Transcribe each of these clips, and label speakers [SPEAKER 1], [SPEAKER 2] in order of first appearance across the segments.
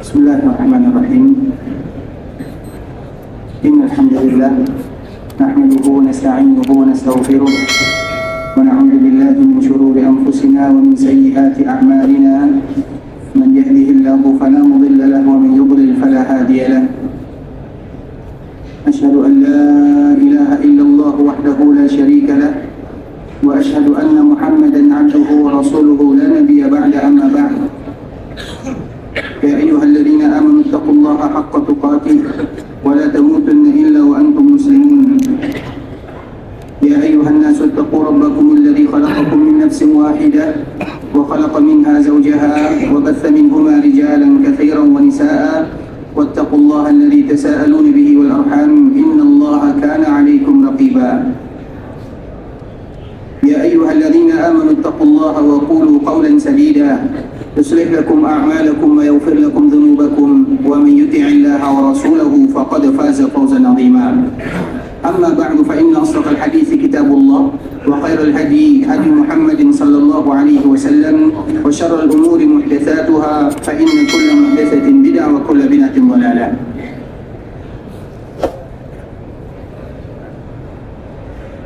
[SPEAKER 1] بسم الله الرحمن الرحيم. إن الحمد لله نحمده ونستعينه ونستغفره ونعوذ بالله من شرور أنفسنا ومن سيئات أعمالنا. من يهده الله فلا مضل له ومن يضلل فلا هادي له. أشهد أن لا إله إلا الله وحده لا شريك له وأشهد أن محمدا عبده ورسوله لا نبي بعد. أما بعد، يا أيها الذين آمنوا اتقوا الله حق تقاته ولا تموتن إلا وأنتم مسلمون. يا أيها الناس اتقوا ربكم الذي خلقكم من نفس واحدة وخلق منها زوجها وبث منهما رجالا كثيرا ونساء واتقوا الله الذي تساءلون به والأرحام إن الله كان عليكم رقيبا. يا أيها الذين آمنوا اتقوا الله وقولوا قولا سديدا يصلح لكم أعمالكم ويغفر لكم ذنوبكم ومن يطع الله ورسوله فقد فاز فوزا عظيما. أما بعد، فإن أصدق الحديث كتاب الله وخير الهدي هدي محمد صلى الله عليه وسلم وشر الأمور محدثاتها فإن كل محدثة بدعة وكل بدعة ضلالة.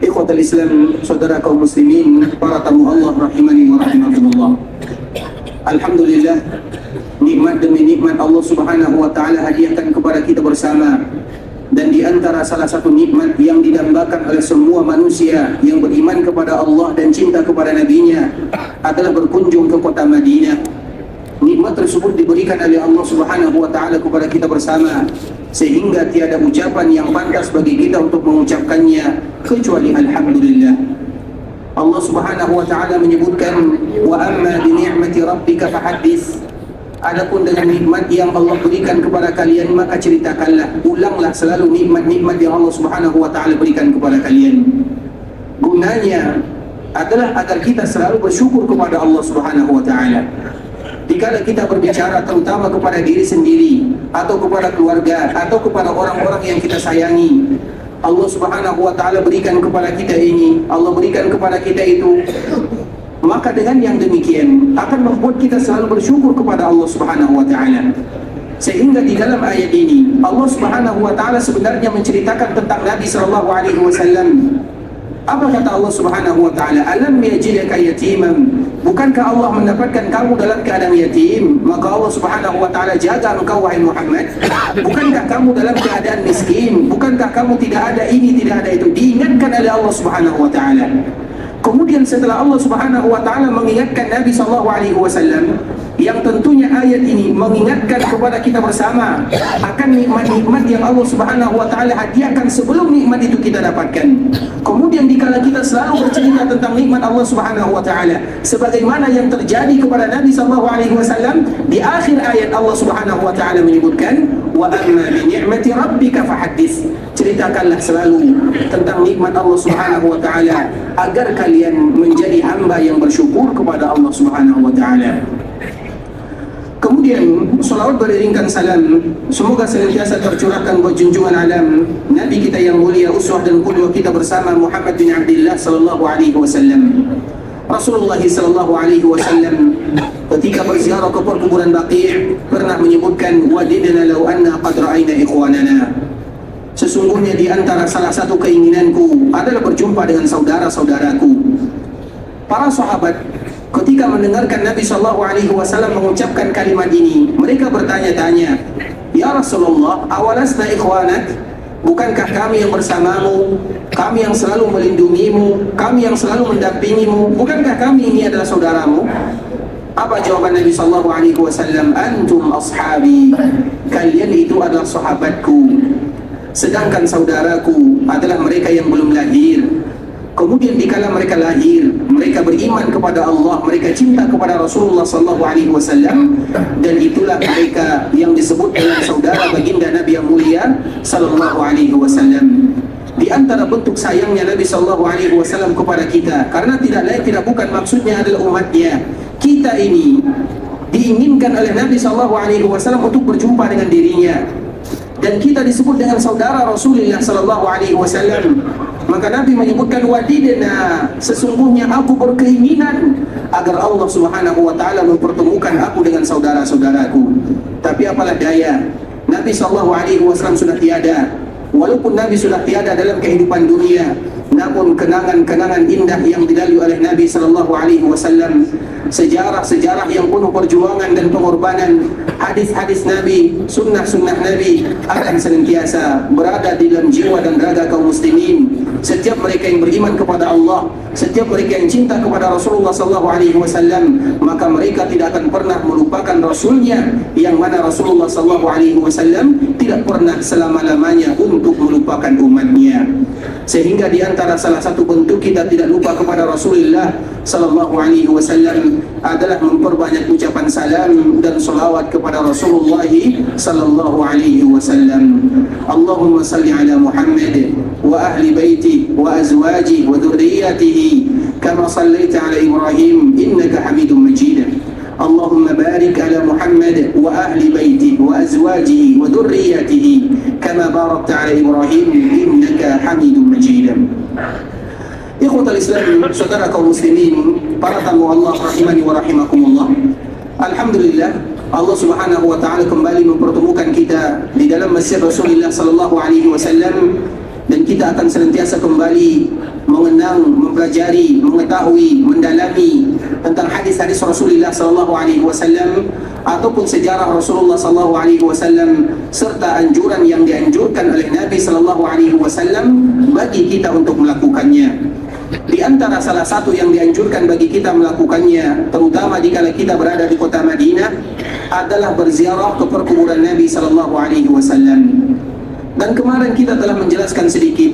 [SPEAKER 1] Ikhwatul Islam, saudara kaum muslimin, para tamu Allah rahimani wa rahimakumullah. Alhamdulillah, nikmat demi nikmat Allah Subhanahu wa taala hadiahkan kepada kita bersama. Dan di antara salah satu nikmat yang didambakan oleh semua manusia yang beriman kepada Allah dan cinta kepada nabinya adalah berkunjung ke kota Madinah. Nikmat tersebut diberikan oleh Allah Subhanahu wa taala kepada kita bersama, sehingga tiada ucapan yang pantas bagi kita untuk mengucapkannya kecuali alhamdulillah. Allah Subhanahu wa taala menyebutkan, wa amma bi ni'mati rabbika fahaddits. Adapun dengan nikmat yang Allah berikan kepada kalian, maka ceritakanlah, ulanglah selalu nikmat-nikmat yang Allah Subhanahu wa taala berikan kepada kalian. Gunanya adalah agar kita selalu bersyukur kepada Allah Subhanahu wa taala. Dikala kita berbicara terutama kepada diri sendiri atau kepada keluarga atau kepada orang-orang yang kita sayangi, Allah Subhanahu wa taala berikan kepada kita ini, Allah berikan kepada kita itu, maka dengan yang demikian akan membuat kita selalu bersyukur kepada Allah Subhanahu wa taala. Sehingga di dalam ayat ini Allah Subhanahu wa taala sebenarnya menceritakan tentang Nabi sallallahu alaihi wasallam. Apa kata Allah Subhanahu wa taala? Alam yajidka yatiman. Bukankah Allah mendapatkan kamu dalam keadaan yatim? Maka Allah Subhanahu wa taala jaga engkau wahai Muhammad. Bukankah kamu dalam keadaan miskin? Bukankah kamu tidak ada ini, tidak ada itu? Diingatkan oleh Allah Subhanahu wa taala. Kemudian setelah Allah Subhanahu wa taala mengingatkan Nabi sallallahu alaihi wasallam, yang tentunya ayat ini mengingatkan kepada kita bersama akan nikmat-nikmat yang Allah Subhanahu wa taala hadiahkan sebelum nikmat itu kita dapatkan. Kemudian dikala kita selalu bercerita tentang nikmat Allah Subhanahu wa taala sebagaimana yang terjadi kepada Nabi sallallahu alaihi wasallam, di akhir ayat Allah Subhanahu wa taala menyebutkan, wa amma bi ni'mati rabbika fahaddits. Ceritakanlah selalu tentang nikmat Allah Subhanahu wa taala agar kalian menjadi hamba yang bersyukur kepada Allah Subhanahu wa taala. Kemudian salawat beriringkan salam semoga senantiasa tercurahkan buat junjungan alam Nabi kita yang mulia, uswah dan qudwah kita bersama, Muhammad bin Abdullah sallallahu alaihi wasallam. Rasulullah sallallahu alaihi wasallam ketika berziarah ke perkuburan Baqi' pernah menyebutkan, wadidna law anna qad ra'ayna ikhwanana. Sesungguhnya di antara salah satu keinginanku adalah berjumpa dengan saudara-saudaraku. Para sahabat ketika mendengarkan Nabi sallallahu alaihi wasallam mengucapkan kalimat ini, mereka bertanya-tanya, ya Rasulullah, awalasna ikhwanak? Bukankah kami yang bersamamu, kami yang selalu melindungimu, kami yang selalu mendampingimu, bukankah kami ini adalah saudaramu? Apa jawaban Nabi sallallahu alaihi wasallam? Antum ashabi. Kalian itu adalah sahabatku, sedangkan saudaraku adalah mereka yang belum lahir. Kemudian dikala mereka lahir, mereka beriman kepada Allah, mereka cinta kepada Rasulullah sallallahu alaihi wasallam, dan itulah mereka yang disebut dengan saudara baginda Nabi yang mulia sallallahu alaihi wasallam. Di antara bentuk sayangnya Nabi sallallahu alaihi wasallam kepada kita, karena tidak lain tidak bukan maksudnya adalah umatnya, kita ini diinginkan oleh Nabi sallallahu alaihi wasallam untuk berjumpa dengan dirinya, dan kita disebut dengan saudara Rasulullah sallallahu alaihi wasallam. Maka Nabi menyebutkan, wadidna, sesungguhnya aku berkeinginan agar Allah Subhanahu wa taala mempertemukan aku dengan saudara-saudaraku. Tapi apalah daya, Nabi SAW sudah tiada. Walaupun Nabi sudah tiada dalam kehidupan dunia, namun kenangan-kenangan indah yang dilalui oleh Nabi SAW, sejarah-sejarah yang penuh perjuangan dan pengorbanan, hadis-hadis Nabi, sunnah-sunnah Nabi akan senantiasa berada di dalam jiwa dan raga kaum muslimin. Setiap mereka yang beriman kepada Allah, setiap mereka yang cinta kepada Rasulullah SAW, maka mereka tidak akan pernah melupakan Rasulnya, yang mana Rasulullah SAW tidak pernah selama-lamanya untuk melupakan umatnya. Sehingga di antara salah satu bentuk kita tidak lupa kepada Rasulullah SAW adalah memperbanyak ucapan salam dan salawat kepada Rasulullah SAW. Allahumma salli ala Muhammad wa ahli baiti wa azwaji wa dhurriyyatihi kama sallaita ala Ibrahim innaka Hamidum Majid. Allahumma barik ala Muhammad wa ahli baiti wa azwajihi wa dhurriyyatihi kama barakta ala Ibrahim innaka Hamidum Majid. Ikhwatal Islam, saudara kaum muslimin, para tamu Allah rahimani wa rahimakumullah. Alhamdulillah, Allah Subhanahu wa taala kembali mempertemukan kita di dalam masjid Rasulullah sallallahu alaihi wasallam, dan kita akan senantiasa kembali mengenang, mempelajari, mengetahui, mendalami tentang hadis-hadis Rasulullah sallallahu alaihi wasallam ataupun sejarah Rasulullah sallallahu alaihi wasallam serta anjuran yang dianjurkan oleh Nabi sallallahu alaihi wasallam bagi kita untuk melakukannya. Di antara salah satu yang dianjurkan bagi kita melakukannya, terutama dikala kita berada di kota Madinah, adalah berziarah ke perkuburan Nabi sallallahu alaihi wasallam. Dan kemarin kita telah menjelaskan sedikit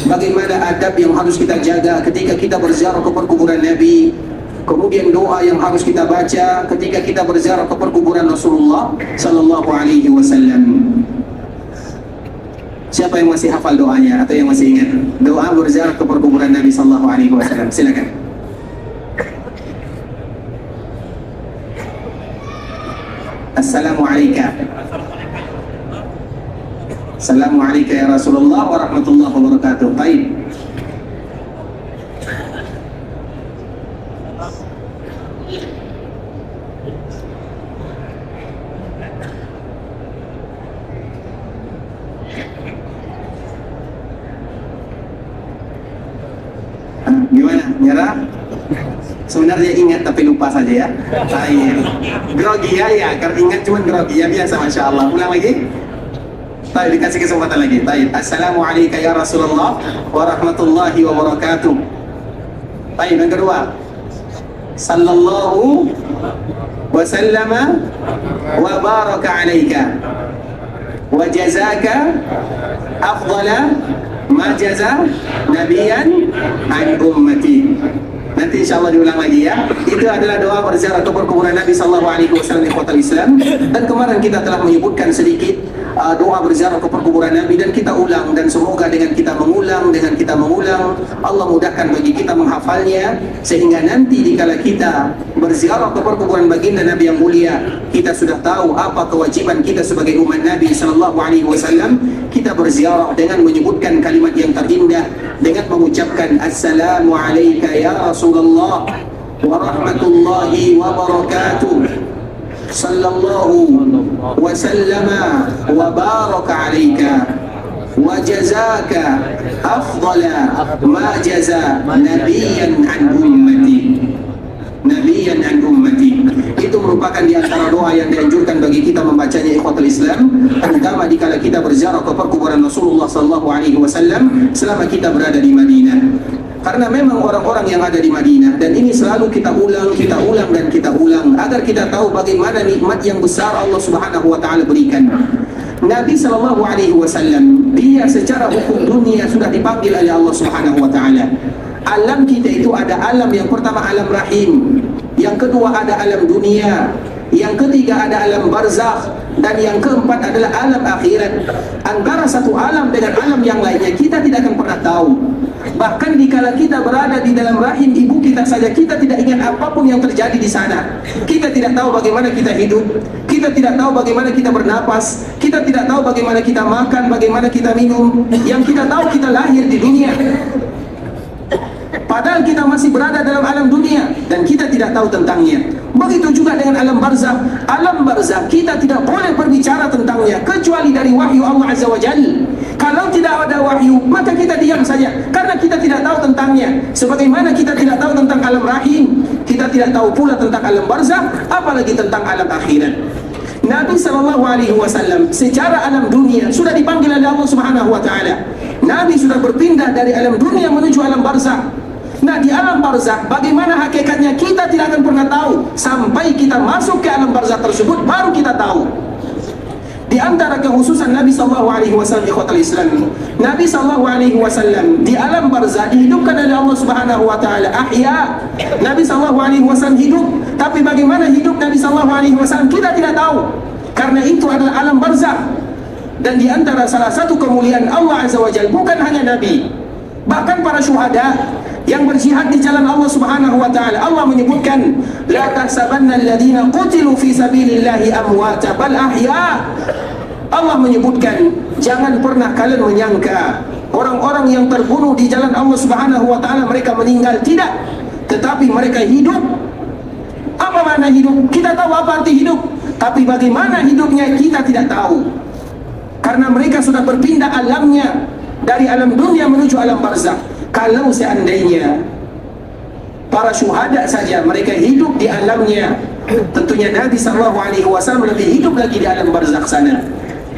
[SPEAKER 1] bagaimana adab yang harus kita jaga ketika kita berziarah ke perkuburan Nabi, kemudian doa yang harus kita baca ketika kita berziarah ke perkuburan Rasulullah sallallahu alaihi wasallam. Siapa yang masih hafal doanya atau yang masih ingat doa berziarah ke perkuburan Nabi sallallahu alaihi wasallam? Silakan. Assalamualaikum. Assalamualaikum ya Rasulullah wa rahmatullahi wa barakatuh. Baik. Gimana? Nyerah? Sebenarnya ingat tapi lupa saja ya. Baik. Grogi ya, karena ingat cuma grogi ya, biasa, masya Allah. Ulang lagi. Baik, dikasih kesempatan lagi. Baik. Assalamualaikum ya Rasulullah wa rahmatullahi wa barakatuh. Baik, yang kedua. Sallallahu wa sallama wa baraka alaika wa jazaka afdala ma jaza nabiyan an ummati. Nanti insya Allah diulang lagi ya. Itu adalah doa berziarah ke perkuburan Nabi sallallahu alaihi wasallam di kota Islam. Dan kemarin kita telah menyebutkan sedikit doa berziarah ke perkuburan Nabi, dan kita ulang, dan semoga dengan kita mengulang Allah mudahkan bagi kita menghafalnya, sehingga nanti dikala kita berziarah ke perkuburan baginda Nabi yang mulia, kita sudah tahu apa kewajiban kita sebagai umat Nabi sallallahu alaihi wasallam. Kita berziarah dengan menyebutkan kalimat yang terindah, dengan mengucapkan assalamu alayka ya Rasulullah wa rahmatullahi wa barakatuh. Sallallahu wa sallama wa baraka alaika wa jazaka afdala ma jaza nabiyan an ummati. Nabiyan an ummati. Itu merupakan di antara doa yang dianjurkan bagi kita membacanya, ikhwatul Islam, terutama dikala kita berziarah ke perkuburan Rasulullah sallallahu alaihi wasallam selama kita berada di Madinah. Karena memang orang-orang yang ada di Madinah, dan ini selalu kita ulang dan kita ulang agar kita tahu bagaimana nikmat yang besar Allah Subhanahu wa taala berikan. Nabi sallallahu alaihi wasallam, dia secara hukum dunia sudah dipanggil oleh Allah Subhanahu wa taala. Alam kita itu ada alam yang pertama alam rahim, yang kedua ada alam dunia, yang ketiga ada alam barzakh, dan yang keempat adalah alam akhirat. Antara satu alam dengan alam yang lainnya kita tidak akan pernah tahu. Bahkan dikala kita berada di dalam rahim ibu kita saja, kita tidak ingat apapun yang terjadi di sana. Kita tidak tahu bagaimana kita hidup, kita tidak tahu bagaimana kita bernapas, kita tidak tahu bagaimana kita makan, bagaimana kita minum. Yang kita tahu kita lahir di dunia, padahal kita masih berada dalam alam dunia dan kita tidak tahu tentangnya. Begitu juga dengan alam barzakh. Alam barzakh kita tidak boleh berbicara tentangnya kecuali dari wahyu Allah Azza wa Jalla. Kalau tidak ada wahyu, maka kita diam saja, karena kita tidak tahu tentangnya. Sebagaimana kita tidak tahu tentang alam rahim, kita tidak tahu pula tentang alam barzakh, apalagi tentang alam akhirat. Nabi SAW secara alam dunia sudah dipanggil oleh Allah Subhanahu wa taala. Nabi sudah berpindah dari alam dunia menuju alam barzakh. Nah, di alam barzakh bagaimana hakikatnya kita tidak akan pernah tahu sampai kita masuk ke alam barzakh tersebut, baru kita tahu. Di antara kekhususan Nabi SAW, ikhwatal Islam, Nabi SAW di alam barzakh dihidupkan oleh Allah Subhanahu wa taala, ahya. Nabi SAW hidup, tapi bagaimana hidup Nabi SAW kita tidak tahu, karena itu adalah alam barzakh. Dan di antara salah satu kemuliaan Allah Azza wa Jalla, bukan hanya Nabi, bahkan para syuhada yang berjihad di jalan Allah Subhanahu wa taala, Allah menyebutkan la tahsabanna alladziina qutilu fi sabilillahi amwata bal ahya. Allah menyebutkan jangan pernah kalian menyangka orang-orang yang terbunuh di jalan Allah Subhanahu wa taala mereka meninggal, tidak, tetapi mereka hidup. Apa makna hidup? Kita tahu apa arti hidup, tapi bagaimana hidupnya kita tidak tahu, karena mereka sudah berpindah alamnya dari alam dunia menuju alam barzakh. Kalau seandainya para syuhada saja mereka hidup di alamnya, tentunya Nabi SAW lebih hidup lagi di alam barzakh sana.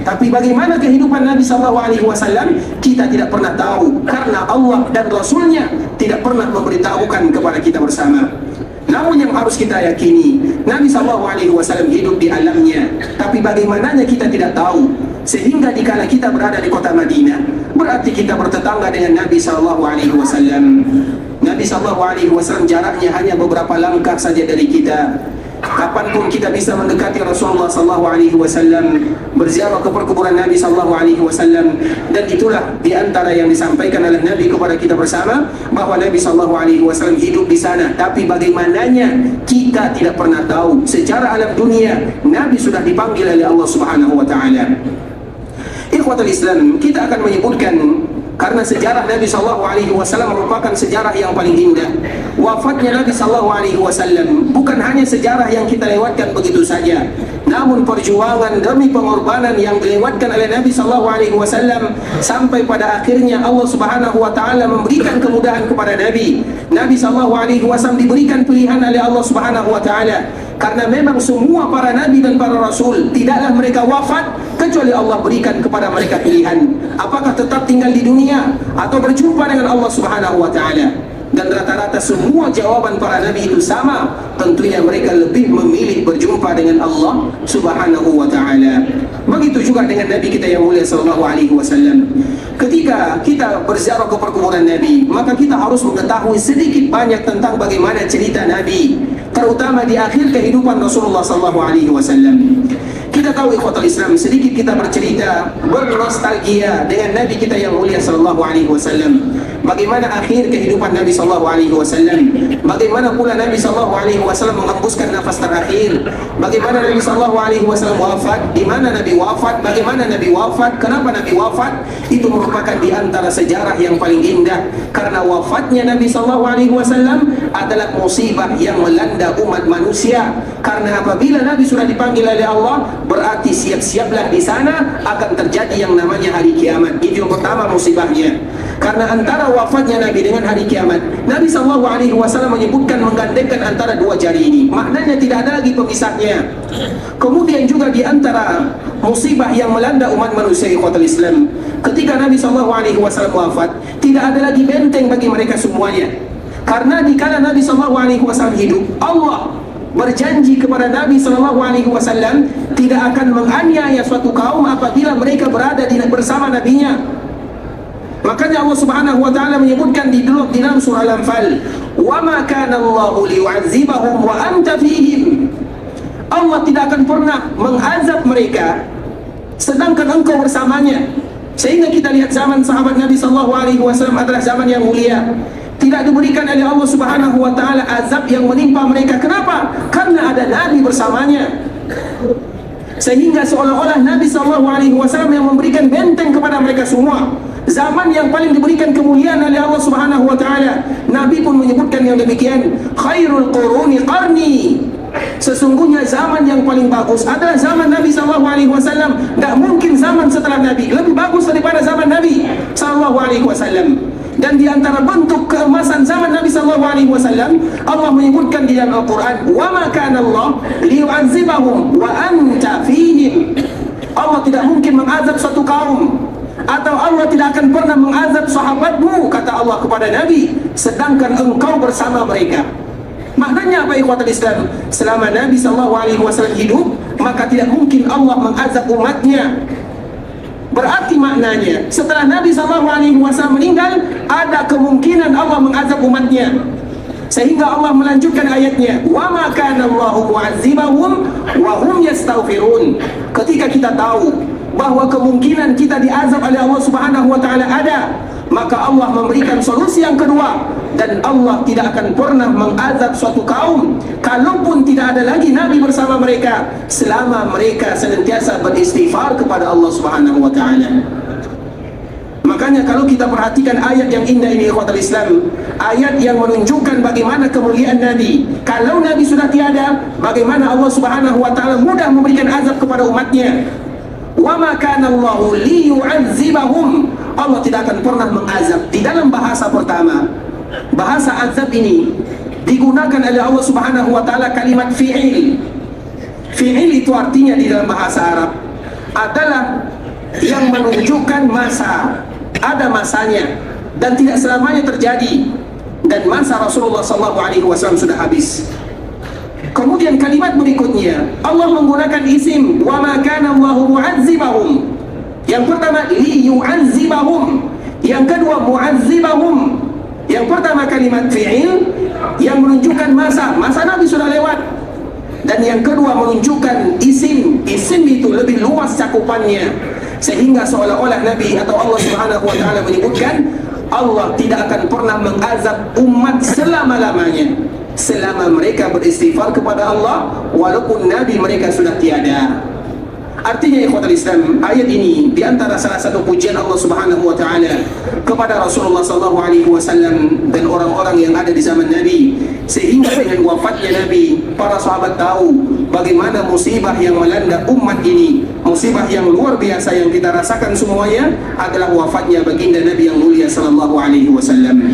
[SPEAKER 1] Tapi bagaimana kehidupan Nabi SAW kita tidak pernah tahu, karena Allah dan Rasulnya tidak pernah memberitahukan kepada kita bersama. Namun yang harus kita yakini, Nabi SAW hidup di alamnya, tapi bagaimananya kita tidak tahu. Sehingga dikala kita berada di kota Madinah, berarti kita bertetangga dengan Nabi SAW. Nabi SAW jaraknya hanya beberapa langkah saja dari kita. Kapanpun kita bisa mendekati Rasulullah SAW, berziarah ke perkuburan Nabi SAW. Dan itulah diantara yang disampaikan oleh Nabi kepada kita bersama, bahwa Nabi SAW hidup di sana, tapi bagaimananya kita tidak pernah tahu. Secara alam dunia Nabi sudah dipanggil oleh Allah Subhanahu wa taala. Ikhwatul Islam, kita akan menyebutkan, karena sejarah Nabi SAW merupakan sejarah yang paling indah. Wafatnya Nabi SAW bukan hanya sejarah yang kita lewatkan begitu saja, namun perjuangan demi pengorbanan yang dilewatkan oleh Nabi SAW sampai pada akhirnya Allah Subhanahu wa taala memberikan kemudahan kepada Nabi. Nabi SAW diberikan pilihan oleh Allah Subhanahu wa taala, karena memang semua para nabi dan para rasul tidaklah mereka wafat kecuali Allah berikan kepada mereka pilihan, apakah tetap tinggal di dunia atau berjumpa dengan Allah Subhanahu wa taala. Dan rata-rata semua jawaban para nabi itu sama, tentunya mereka lebih memilih berjumpa dengan Allah Subhanahu wa taala. Begitu juga dengan Nabi kita yang mulia sallallahu alaihi wasallam. Ketika kita berziarah ke perkuburan Nabi, maka kita harus mengetahui sedikit banyak tentang bagaimana cerita Nabi, terutama di akhir kehidupan Rasulullah sallallahu alaihi wasallam. Kita tahu ikhwatul Islam, sedikit kita bercerita, bernostalgia dengan Nabi kita yang mulia sallallahu alaihi wasallam. Bagaimana akhir kehidupan Nabi sallallahu alaihi wasallam? Bagaimana pula Nabi sallallahu alaihi wasallam menghembuskan nafas terakhir? Bagaimana Nabi sallallahu alaihi wasallam wafat? Di mana Nabi wafat? Bagaimana Nabi wafat? Kenapa Nabi wafat? Itu merupakan di antara sejarah yang paling indah, karena wafatnya Nabi sallallahu alaihi wasallam adalah musibah yang melanda umat manusia. Karena apabila Nabi sudah dipanggil oleh Allah, berarti siap-siaplah di sana akan terjadi yang namanya hari kiamat. Itu yang pertama musibahnya. Karena antara wafatnya Nabi dengan hari kiamat, Nabi SAW menyebutkan menggandengkan antara dua jari ini, maknanya tidak ada lagi pemisahnya. Kemudian juga di antara musibah yang melanda umat manusia ikhwatul Islam, ketika Nabi SAW wafat, tidak ada lagi benteng bagi mereka semuanya. Karena dikala Nabi SAW hidup, Allah berjanji kepada Nabi SAW tidak akan menganiaya suatu kaum apabila mereka berada bersama nabinya. Makanya Allah Subhanahu wa taala menyebutkan di dalam surah Al-Anfal, "Wa ma kana Allahu liyu'adzibahum wa anta fihim." Allah tidak akan pernah mengazab mereka sedangkan engkau bersamanya. Sehingga kita lihat zaman sahabat Nabi sallallahu alaihi wasallam adalah zaman yang mulia. Tidak diberikan oleh Allah Subhanahu wa taala azab yang menimpa mereka. Kenapa? Karena ada Nabi bersamanya. Sehingga seolah-olah Nabi sallallahu alaihi wasallam yang memberikan benteng kepada mereka semua. Zaman yang paling diberikan kemuliaan oleh Allah Subhanahu wa taala. Nabi pun menyebutkan yang demikian, khairul quruni qarni. sesungguhnya zaman yang paling bagus adalah zaman Nabi SAW. Tak mungkin zaman setelah Nabi lebih bagus daripada zaman Nabi SAW. Dan di antara bentuk keemasan zaman Nabi SAW, Allah menyebutkan di dalam Al-Quran, wa ma kana Allah liyu'adzibahum wa anta fihim. Allah tidak mungkin mengazab suatu kaum, atau Allah tidak akan pernah mengazab sahabatmu, kata Allah kepada Nabi, sedangkan engkau bersama mereka. Maknanya apa, ikhwatul Islam? Selama Nabi SAW hidup, maka tidak mungkin Allah mengazab umatnya. Berarti maknanya setelah Nabi SAW meninggal, ada kemungkinan Allah mengazab umatnya. Sehingga Allah melanjutkan ayatnya, wa ma kana Allahu mu'adzibahum wa hum yastaghfirun. Ketika kita tahu bahwa kemungkinan kita diazab oleh Allah Subhanahu wa taala ada, maka Allah memberikan solusi yang kedua, dan Allah tidak akan pernah mengazab suatu kaum kalaupun tidak ada lagi Nabi bersama mereka, selama mereka senantiasa beristighfar kepada Allah Subhanahu wa taala. Makanya kalau kita perhatikan ayat yang indah ini, ikhwatul Islam, ayat yang menunjukkan bagaimana kemuliaan Nabi. Kalau Nabi sudah tiada, bagaimana Allah Subhanahu wa taala mudah memberikan azab kepada umatnya. Wa ma kana Allahu liyu'adzibahum. Allah tidak akan pernah mengazab. Di dalam bahasa pertama, bahasa azab ini digunakan oleh Allah Subhanahu wa taala kalimat fi'il. Fi'il itu artinya di dalam bahasa Arab adalah yang menunjukkan masa. Ada masanya dan tidak selamanya terjadi, dan masa Rasulullah SAW sudah habis. Kemudian kalimat berikutnya Allah menggunakan isim, wa ma kana Allahu mu'adzibahum. Yang pertama liyu'adzibahum, yang kedua mu'adzibahum. Yang pertama kalimat fi'il yang menunjukkan masa Nabi sudah lewat, dan yang kedua menunjukkan isim itu lebih luas cakupannya, sehingga seolah-olah Nabi atau Allah Subhanahu wa taala menyebutkan Allah tidak akan pernah mengazab umat selama-lamanya, selama mereka beristighfar kepada Allah walaupun Nabi mereka sudah tiada. Artinya, ikhwatul Islam, ayat ini diantara salah satu pujian Allah Subhanahu wa taala kepada Rasulullah SAW dan orang-orang yang ada di zaman Nabi, sehingga dengan wafatnya Nabi, para sahabat tahu bagaimana musibah yang melanda umat ini. Musibah yang luar biasa yang kita rasakan semuanya adalah wafatnya baginda Nabi yang mulia sallallahu alaihi wasallam.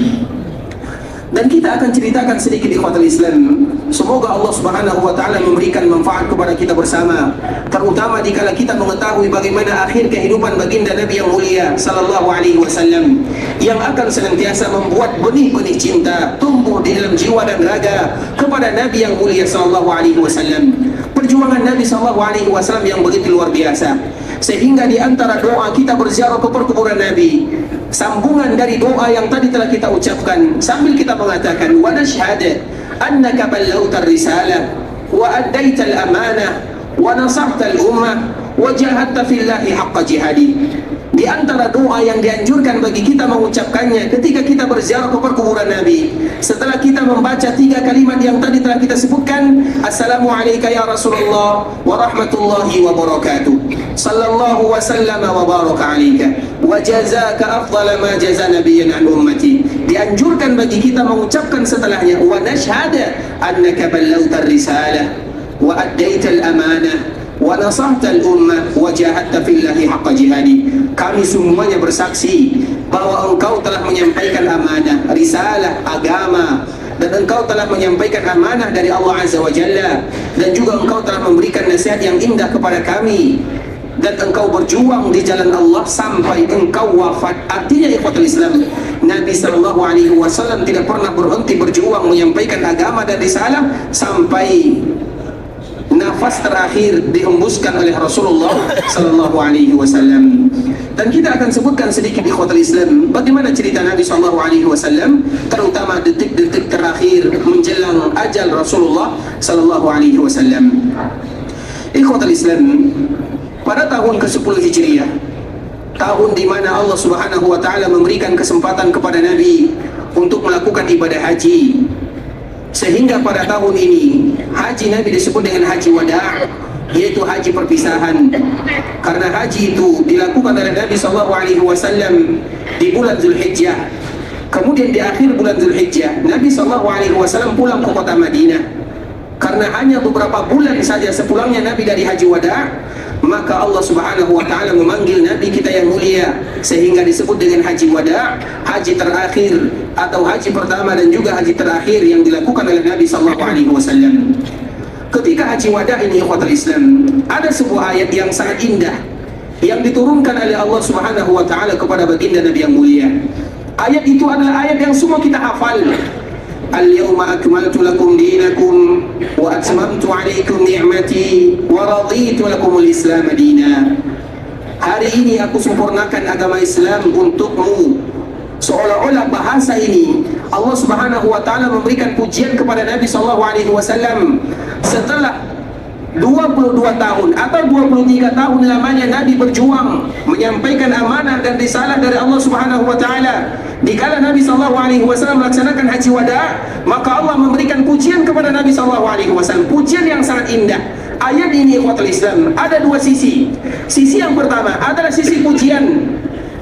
[SPEAKER 1] Dan kita akan ceritakan sedikit, ikhwatul Islam. Semoga Allah Subhanahu wa taala memberikan manfaat kepada kita bersama, terutama dikala kita mengetahui bagaimana akhir kehidupan baginda Nabi yang mulia sallallahu alaihi wasallam, yang akan senantiasa membuat benih-benih cinta tumbuh di dalam jiwa dan raga kepada Nabi yang mulia sallallahu alaihi wasallam. Perjuangan Nabi sallallahu alaihi wasallam yang begitu luar biasa, sehingga di antara doa kita berziarah ke perkuburan Nabi, sambungan dari doa yang tadi telah kita ucapkan, sambil kita mengatakan wa nashhadu annaka ballagta ar-risalah wa addaita al-amanah wa nasahta al-ummah wa jahadta fillahi haqqa jihadi. Di antara doa yang dianjurkan bagi kita mengucapkannya ketika kita berziarah ke perkuburan Nabi, setelah kita membaca 3 kalimat yang tadi telah kita sebutkan, Assalamualaikum ya Rasulullah wa rahmatullahi wa barakatuh, sallallahu wa sallama wa baraka alaika wa jazaka afdala ma jaza nabiyyan an ummati. Dianjurkan bagi kita mengucapkan setelahnya wa nashhadu annaka ballagta ar-risalah wa addaita al-amanah wa nasahta al-ummah wa jahadta fillahi haqqa jihadi. Kami semuanya bersaksi bahwa engkau telah menyampaikan amanah, risalah, agama, dan engkau telah menyampaikan amanah dari Allah Azza wa Jalla, dan juga engkau telah memberikan nasihat yang indah kepada kami, dan engkau berjuang di jalan Allah sampai engkau wafat. Artinya, ikhwatul Islam, Nabi sallallahu alaihi wasallam tidak pernah berhenti berjuang menyampaikan agama dan risalah sampai nafas terakhir dihembuskan oleh Rasulullah sallallahu alaihi wasallam. Dan kita akan sebutkan sedikit, ikhwatul Islam, bagaimana cerita Nabi sallallahu alaihi wasallam, terutama detik-detik terakhir menjelang ajal Rasulullah sallallahu alaihi wasallam. Ikhwatul Islam, pada tahun ke-10 Hijriah, tahun di mana Allah Subhanahu wa taala memberikan kesempatan kepada Nabi untuk melakukan ibadah haji, sehingga pada tahun ini haji Nabi disebut dengan haji wada', yaitu haji perpisahan. Karena haji itu dilakukan oleh Nabi SAW di bulan Zulhijjah. Kemudian di akhir bulan Zulhijjah Nabi SAW pulang ke kota Madinah. karena hanya beberapa bulan saja sepulangnya Nabi dari haji wada, maka Allah Subhanahu wa taala memanggil Nabi kita yang mulia sehingga disebut dengan haji wada, haji terakhir atau haji pertama dan juga haji terakhir yang dilakukan oleh Nabi sallallahu alaihi wasallam. Ketika haji wada ini ikhwatul Islam, ada sebuah ayat yang sangat indah yang diturunkan oleh Allah Subhanahu wa taala kepada baginda Nabi yang mulia. Ayat itu adalah ayat yang semua kita hafal. Al-yawma akmaltu lakum dinakum wa atmamtu alaikum ni'mati wa raditu lakumul Islam dina. Hari ini aku sempurnakan agama Islam untukmu. Seolah-olah bahasa ini Allah Subhanahu wa taala memberikan pujian kepada Nabi sallallahu alaihi wasallam setelah 22 tahun atau 23 tahun lamanya Nabi berjuang menyampaikan amanah dan risalah dari Allah Subhanahu wa taala. Dikala Nabi sallallahu alaihi wasallam melaksanakan haji wada, maka Allah memberikan pujian kepada Nabi sallallahu alaihi wasallam, pujian yang sangat indah. Ayat ini ikhwatul Islam ada dua sisi. Sisi yang pertama adalah sisi pujian,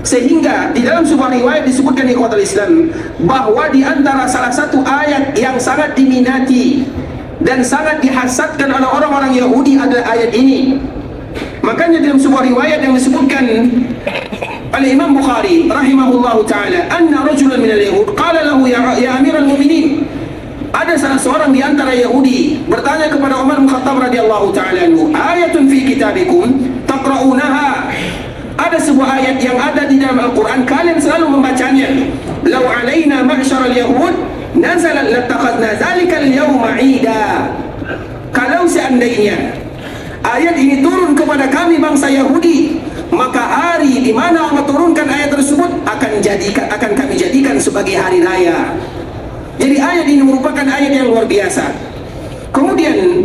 [SPEAKER 1] sehingga di dalam sebuah riwayat disebutkan ikhwatul Islam bahwa di antara salah satu ayat yang sangat diminati dan sangat dihasadkan oleh orang-orang Yahudi adalah ayat ini. Makanya dalam sebuah riwayat yang disebutkan oleh Imam Bukhari rahimahullahu taala, anna rajulan minal yahud qala lahu ya amiral mu'minin, ada salah seorang di antara Yahudi bertanya kepada Umar bin Khattab radhiyallahu taala anhu, ayatun fi kitabikum taqra'unaha, ada sebuah ayat yang ada di dalam Al-Quran kalian selalu membacanya, law alaina ma'syaral yahud nazalat latakhadna zalikal yawma 'ida. Kalau seandainya ayat ini turun kepada kami bangsa Yahudi, maka hari di mana Allah turunkan ayat tersebut akan kami jadikan sebagai hari raya. Jadi ayat ini merupakan ayat yang luar biasa. Kemudian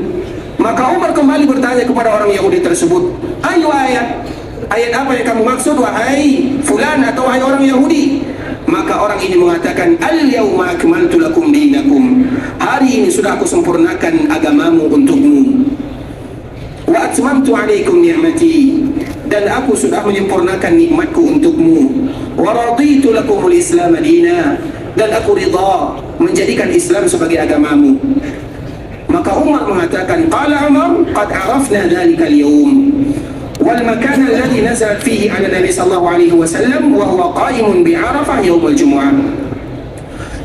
[SPEAKER 1] maka Umar kembali bertanya kepada orang Yahudi tersebut, ayo ayat apa yang kamu maksud wahai fulan atau wahai orang Yahudi? Maka orang ini mengatakan, al-yawma akmaltu lakum dinakum, hari ini sudah aku sempurnakan agamamu untukmu, wa atmamtu alaikum ni'mati, dan aku sudah menyempurnakan nikmatku untukmu, wa raditu lakumul Islam dina, dan aku ridha menjadikan Islam sebagai agamamu. Maka Umar mengatakan, qala Umar qad arafna dhalika al-yawm wal makan alladhi nazalat fihi ala Nabi sallallahu alaihi wasallam wa huwa qa'imun bi Arafah yaumul Jumu'ah.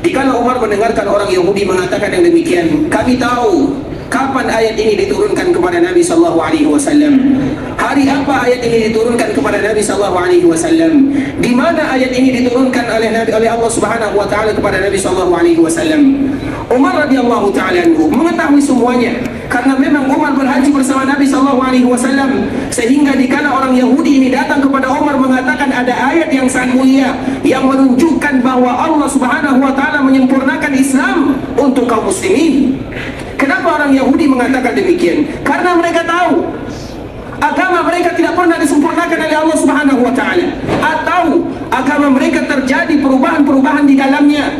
[SPEAKER 1] Dikala Umar mendengarkan orang Yahudi mengatakan yang demikian, kami tahu kapan ayat ini diturunkan kepada Nabi sallallahu alaihi wasallam. Hari apa ayat ini diturunkan kepada Nabi sallallahu alaihi wasallam? Di mana ayat ini diturunkan oleh Allah Subhanahu wa taala kepada Nabi sallallahu alaihi wasallam? Umar radhiyallahu taala anhu mengetahui semuanya karena memang Umar berhaji bersama Nabi sallallahu alaihi wasallam, sehingga dikala orang Yahudi ini datang kepada Umar mengatakan ada ayat yang sangat mulia yang menunjukkan bahwa Allah Subhanahu wa taala menyempurnakan Islam untuk kaum muslimin. Kenapa orang Yahudi mengatakan demikian? Karena mereka tahu agama mereka tidak pernah disempurnakan oleh Allah Subhanahu wa taala, atau agama mereka terjadi perubahan-perubahan di dalamnya.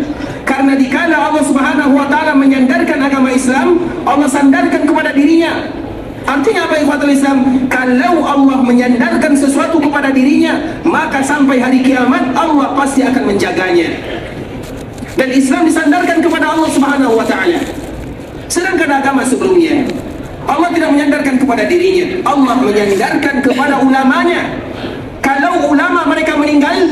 [SPEAKER 1] Karena dikala Allah Subhanahu wa taala menyandarkan agama Islam, Allah sandarkan kepada dirinya. Artinya apa ikhwatul Islam? Kalau Allah menyandarkan sesuatu kepada dirinya, maka sampai hari kiamat Allah pasti akan menjaganya. Dan Islam disandarkan kepada Allah Subhanahu wa taala. Sedangkan agama sebelumnya Allah tidak menyandarkan kepada dirinya, Allah menyandarkan kepada ulamanya. Kalau ulama mereka meninggal,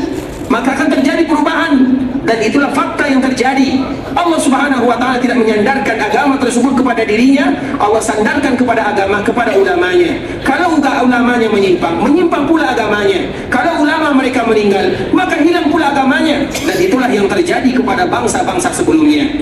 [SPEAKER 1] maka akan terjadi perubahan, dan itulah fakta yang terjadi. Allah Subhanahu wa taala tidak menyandarkan agama tersebut kepada dirinya, Allah sandarkan kepada agama, kepada ulamanya. Kalau ulamanya menyimpang pula agamanya. Kalau ulama mereka meninggal, maka hilang pula agamanya, dan itulah yang terjadi kepada bangsa-bangsa sebelumnya.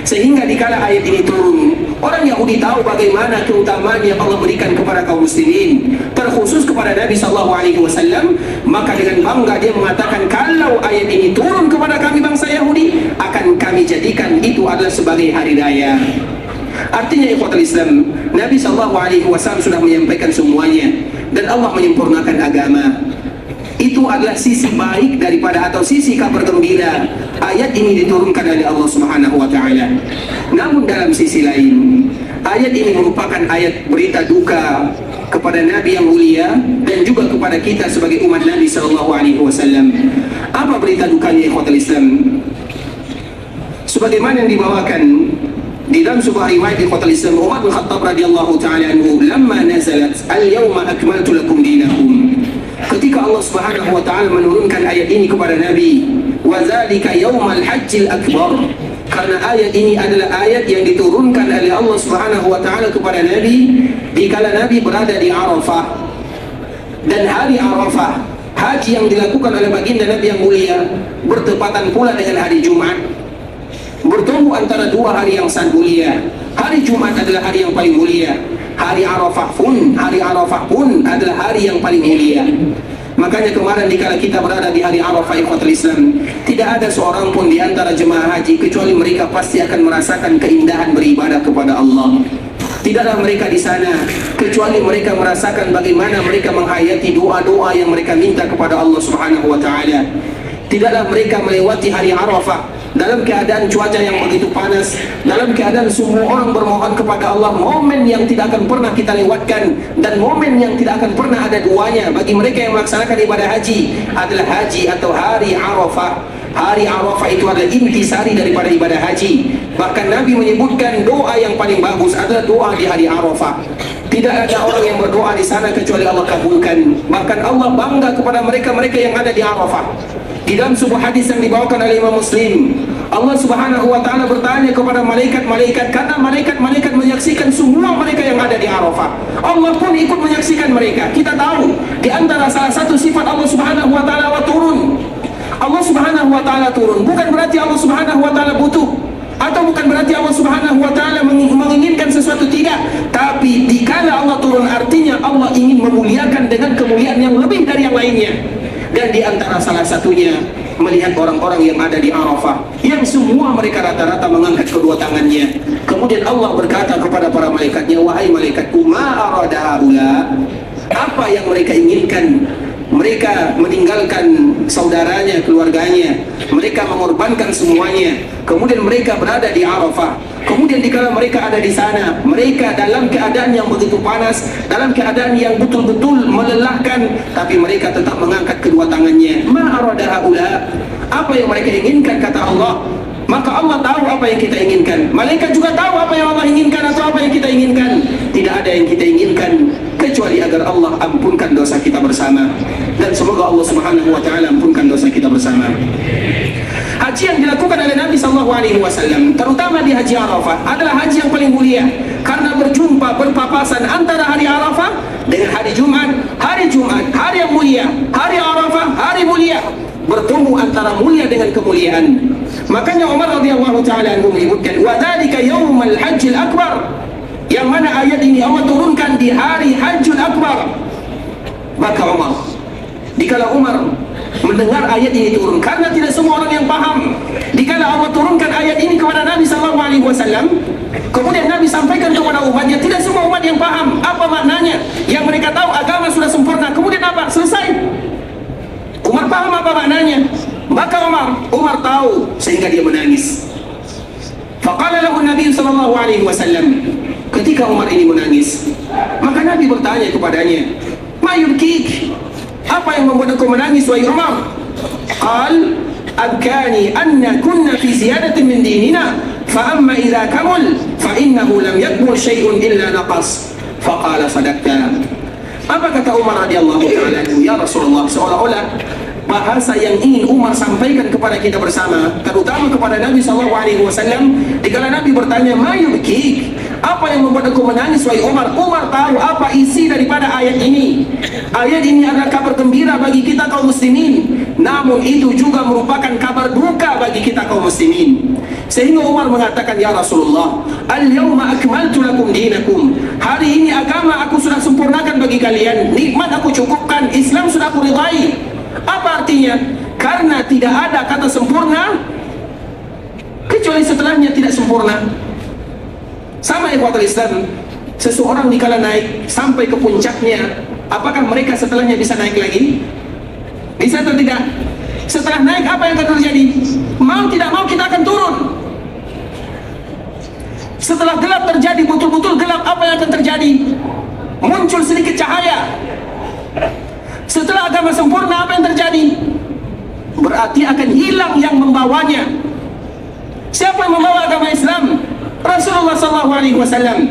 [SPEAKER 1] Sehingga dikala ayat ini turun, orang Yahudi tahu bagaimana keutamaan yang Allah berikan kepada kaum muslimin, terkhusus kepada Nabi sallallahu alaihi wasallam. Maka dengan bangga dia mengatakan, kalau ayat ini turun kepada kami bangsa Yahudi, akan kami jadikan itu adalah sebagai hari raya. Artinya ikhwatul Islam, Nabi sallallahu alaihi wasallam sudah menyampaikan semuanya, dan Allah menyempurnakan agama. Itu adalah sisi baik daripada atau sisi kabar gembira ayat ini diturunkan oleh Allah Subhanahu wa taala. Namun dalam sisi lain, ayat ini merupakan ayat berita duka kepada Nabi yang mulia dan juga kepada kita sebagai umat Nabi sallallahu alaihi wasallam. Apa berita dukanya ikhwatul Islam? Sebagaimana yang dibawakan di Di dalam sebuah riwayat ikhwatul Islam, Umar bin Khattab radhiyallahu taala anhu, "Lamma nazalat al-yawma akmaltu lakum dinakum." Ketika Allah Subhanahu wa taala menurunkan ayat ini kepada Nabi, "Wa dzalika yaumul hajjil akbar." Karena ayat ini adalah ayat yang diturunkan oleh Allah Subhanahu wa taala kepada Nabi dikala Nabi berada di Arafah. Dan hari Arafah, haji yang dilakukan oleh baginda Nabi yang mulia, bertepatan pula dengan hari Jumat. Bertemu antara dua hari yang sangat mulia. Hari Jumat adalah hari yang paling mulia. Hari Arafah pun adalah hari yang paling mulia. Makanya kemarin dikala kita berada di hari Arafah ikhwatul Islam, tidak ada seorang pun di antara jemaah haji kecuali mereka pasti akan merasakan keindahan beribadah kepada Allah. Tidaklah mereka di sana kecuali mereka merasakan bagaimana mereka menghayati doa-doa yang mereka minta kepada Allah Subhanahu wa taala. Tidaklah mereka melewati hari Arafah dalam keadaan cuaca yang begitu panas, dalam keadaan semua orang bermohon kepada Allah, momen yang tidak akan pernah kita lewatkan dan momen yang tidak akan pernah ada duanya bagi mereka yang melaksanakan ibadah haji adalah haji atau hari Arafah. Hari Arafah itu adalah intisari daripada ibadah haji. Bahkan Nabi menyebutkan doa yang paling bagus adalah doa di hari Arafah. Tidak ada orang yang berdoa di sana kecuali Allah kabulkan. Bahkan Allah bangga kepada mereka-mereka yang ada di Arafah. Di dalam sebuah hadis yang dibawakan oleh Imam Muslim, Allah Subhanahu wa taala bertanya kepada malaikat-malaikat, karena malaikat-malaikat menyaksikan semua mereka yang ada di Arafah. Allah pun ikut menyaksikan mereka. Kita tahu di antara salah satu sifat Allah Subhanahu wa taala wa turun. Allah Subhanahu wa taala turun bukan berarti Allah Subhanahu wa taala butuh, atau bukan berarti Allah Subhanahu wa taala menginginkan sesuatu, tidak. Tapi dikala Allah turun artinya Allah ingin memuliakan dengan kemuliaan yang lebih dari yang lainnya. Dan di antara salah satunya melihat orang-orang yang ada di Arafah yang semua mereka rata-rata mengangkat kedua tangannya. Kemudian Allah berkata kepada para malaikatnya, "Wahai malaikatku, ma arada haula?" Apa yang mereka inginkan? Mereka meninggalkan saudaranya, keluarganya, mereka mengorbankan semuanya, kemudian mereka berada di Arafah. Kemudian dikala mereka ada di sana, mereka dalam keadaan yang begitu panas, dalam keadaan yang betul-betul melelahkan, tapi mereka tetap mengangkat kedua tangannya. Ma arada haula? Apa yang mereka inginkan, kata Allah. Maka Allah tahu apa yang kita inginkan, malaikat juga tahu apa yang Allah inginkan atau apa yang kita inginkan. Tidak ada yang kita inginkan kecuali agar Allah ampunkan dosa kita bersama. Dan semoga Allah Subhanahu wa taala ampunkan dosa kita bersama. Haji yang dilakukan oleh Nabi SAW, terutama di Haji Arafah, adalah haji yang paling mulia karena berjumpa, berpapasan antara hari Arafah dengan hari Jumat. Hari Jumat, hari yang mulia, hari Arafah, hari mulia, bertemu antara mulia dengan kemuliaan. Makanya Umar radhiyallahu taala anhu menyebutkan, "Wa dzalika yaumul hajjil akbar." Yang mana ayat ini Allah turunkan di hari Hajjul Akbar. Maka Umar, dikala Umar mendengar ayat ini turun, karena tidak semua orang yang paham. Dikala Allah turunkan ayat ini kepada Nabi SAW, kemudian Nabi sampaikan kepada umatnya, tidak semua umat yang paham apa maknanya. Yang mereka tahu agama sudah sempurna, kemudian apa? Selesai. Umar paham apa maknanya. Maka Umar tahu, sehingga dia menangis. Faqala lahu Nabi SAW, ketika Umar ini menangis, maka Nabi bertanya kepadanya, "Ma yubkik?" Apa yang membuat engkau menangis, wahai Umar? Qal, "Abkani anna kunna fi ziyadatin min dinina, fa amma idza kamul fa innahu lam yakmul syai'un illa naqas." Faqala sadaqta. Apa kata Umar radhiyallahu ta'ala anhu? Ya Rasulullah, seolah-olah bahasa yang ingin Umar sampaikan kepada kita bersama, terutama kepada Nabi SAW, dikala Nabi bertanya, "Ma yubkik?" Apa yang membuat engkau menangis, wahai Umar? Umar tahu apa isi daripada ayat ini. Ayat ini adalah kabar gembira bagi kita kaum muslimin, namun itu juga merupakan kabar duka bagi kita kaum muslimin. Sehingga Umar mengatakan, "Ya Rasulullah, al-yawma akmaltu lakum dinakum." Hari ini agama aku sudah sempurnakan bagi kalian, nikmat aku cukupkan, Islam sudah aku ridai. Apa artinya? Karena tidak ada kata sempurna kecuali setelahnya tidak sempurna. Sama ikhwatul Islam, seseorang dikala naik sampai ke puncaknya, apakah mereka setelahnya bisa naik lagi? Bisa atau tidak? Setelah naik apa yang akan terjadi? Mau tidak mau kita akan turun. Setelah gelap terjadi, betul-betul gelap, apa yang akan terjadi? Muncul sedikit cahaya. Setelah agama sempurna, apa yang terjadi? Berarti akan hilang yang membawanya. Siapa yang membawa agama Islam? Rasulullah SAW.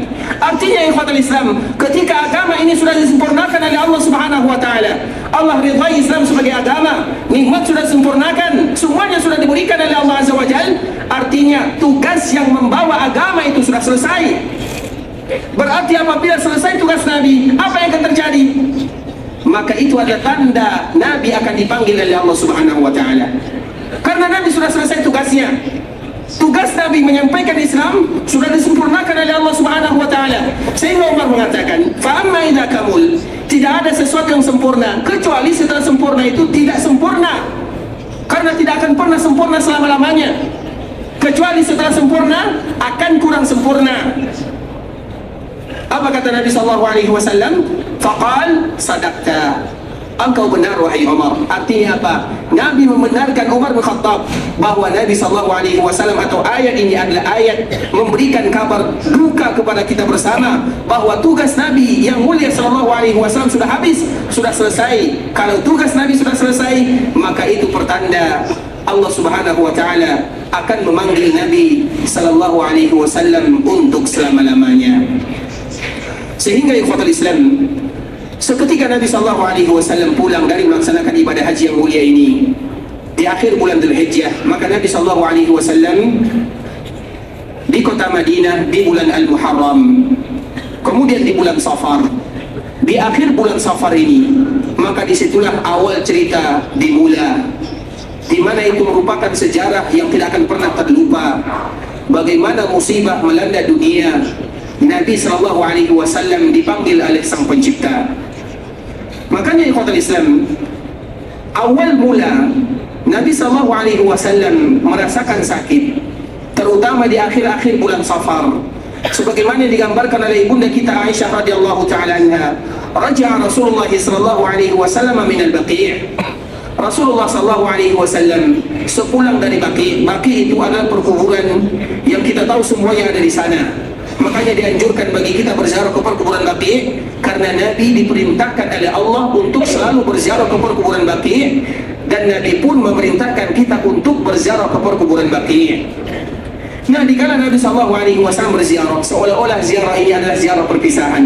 [SPEAKER 1] Artinya ikhwatul Islam, ketika agama ini sudah disempurnakan oleh Allah Subhanahu wa taala, Allah ridhai Islam sebagai agama, nikmat sudah disempurnakan, semuanya sudah diberikan oleh Allah Azza wa Jalla, artinya tugas yang membawa agama itu sudah selesai. Berarti apabila selesai tugas Nabi, apa yang akan terjadi? Maka itu adalah tanda Nabi akan dipanggil oleh Allah Subhanahu wa taala. Karena Nabi sudah selesai tugasnya. Tugas Nabi menyampaikan Islam sudah disempurnakan oleh Allah Subhanahu wa taala. Sehingga Umar mengatakan, "Fa amma idza kamul", tidak ada sesuatu yang sempurna kecuali setelah sempurna itu tidak sempurna. Karena tidak akan pernah sempurna selama-lamanya. Kecuali setelah sempurna akan kurang sempurna. Apa kata Nabi sallallahu alaihi wasallam? Faqal sadaqta. Engkau benar wahai Umar. Artinya apa? Nabi membenarkan Umar bin Khattab bahwa Nabi sallallahu alaihi wasallam atau ayat ini adalah ayat memberikan kabar duka kepada kita bersama bahwa tugas Nabi yang mulia sallallahu alaihi wasallam sudah habis, sudah selesai. Kalau tugas Nabi sudah selesai, maka itu pertanda Allah Subhanahu wa taala akan memanggil Nabi sallallahu alaihi wasallam untuk selama-lamanya. Sehingga ikhwatul Islam, seketika Nabi sallallahu alaihi wasallam pulang dari melaksanakan ibadah haji yang mulia ini di akhir bulan Dzulhijjah, maka Nabi sallallahu alaihi wasallam di kota Madinah di bulan Al-Muharram, kemudian di bulan Safar. Di akhir bulan Safar ini, maka disitulah awal cerita dimula, di mana itu merupakan sejarah yang tidak akan pernah terlupa. Bagaimana musibah melanda dunia, Nabi sallallahu alaihi wasallam dipanggil oleh Sang Pencipta. Makanya ikhwatul Islam, awal mula Nabi sallallahu alaihi wasallam merasakan sakit, terutama di akhir-akhir bulan Safar. Sebagaimana digambarkan oleh ibunda kita Aisyah radhiyallahu taala anha, raja'a Rasulullah sallallahu alaihi wasallam min al-Baqi'. Rasulullah sallallahu alaihi wasallam sepulang dari Baqi'. Baqi' itu adalah perkuburan yang kita tahu semuanya ada di sana. Makanya dianjurkan bagi kita berziarah ke perkuburan Baqi' karena Nabi diperintahkan oleh Allah untuk selalu berziarah ke perkuburan Baqi', dan Nabi pun memerintahkan kita untuk berziarah ke perkuburan Baqi'. Nah, dikala Nabi sallallahu alaihi wasallam berziarah, seolah-olah ziarah ini adalah ziarah perpisahan.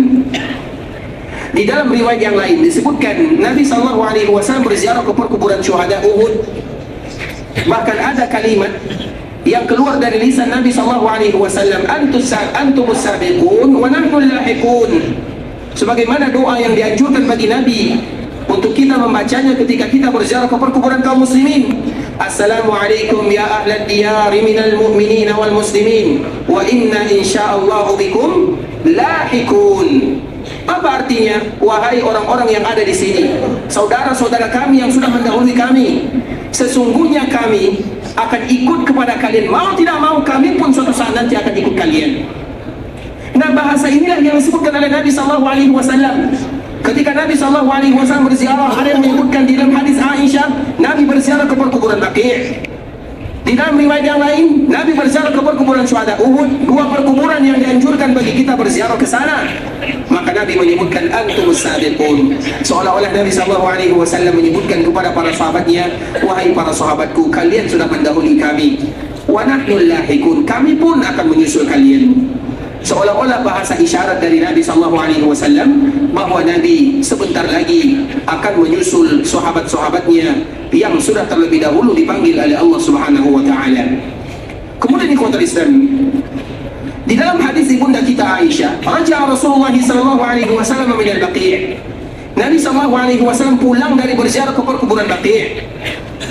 [SPEAKER 1] Di dalam riwayat yang lain disebutkan Nabi sallallahu alaihi wasallam berziarah ke perkuburan syuhada Uhud. Bahkan ada kalimat yang keluar dari lisan Nabi sallallahu alaihi wasallam, antumus sabiqun wa nahnu lahiqun. Sebagaimana doa yang dianjurkan bagi Nabi untuk kita membacanya ketika kita berziarah ke perkuburan kaum muslimin. Assalamualaikum ya ahlad diyari minal mu'minin wal muslimin wa inna insyaallahu bikum lahiqun. Apa artinya? Wahai orang-orang yang ada di sini, saudara-saudara kami yang sudah mendahului kami, sesungguhnya kami akan ikut kepada kalian, mau tidak mau kami pun suatu saat nanti akan ikut kalian. Nah, bahasa inilah yang disebutkan oleh Nabi sallallahu alaihi wasallam. Ketika Nabi sallallahu alaihi wasallam berziarah, ada yang menyebutkan di dalam hadis Aisyah, Nabi berziarah ke perkuburan Baqi'. Di dalam riwayat yang lain, Nabi berziarah ke perkuburan syuhada Uhud, dua perkuburan yang dianjurkan bagi kita berziarah ke sana. Maka Nabi menyebutkan antumus sabiqun, seolah-olah Nabi sallallahu alaihi wasallam menyebutkan kepada para sahabatnya, wahai para sahabatku, kalian sudah mendahului kami, wa nahnu lahiqun, kami pun akan menyusul kalian. Seolah-olah bahasa isyarat dari Nabi sallallahu alaihi wasallam bahwa Nabi sebentar lagi akan menyusul sahabat-sahabatnya yang sudah terlebih dahulu dipanggil oleh Allah Subhanahu wa taala. Kemudian ikhwatul Islam, di dalam hadis ibunda kita Aisyah, raja'a Rasulullah sallallahu alaihi wasallam min al-Baqi'. Nabi sallallahu alaihi wasallam pulang dari berziarah ke perkuburan Baqi'.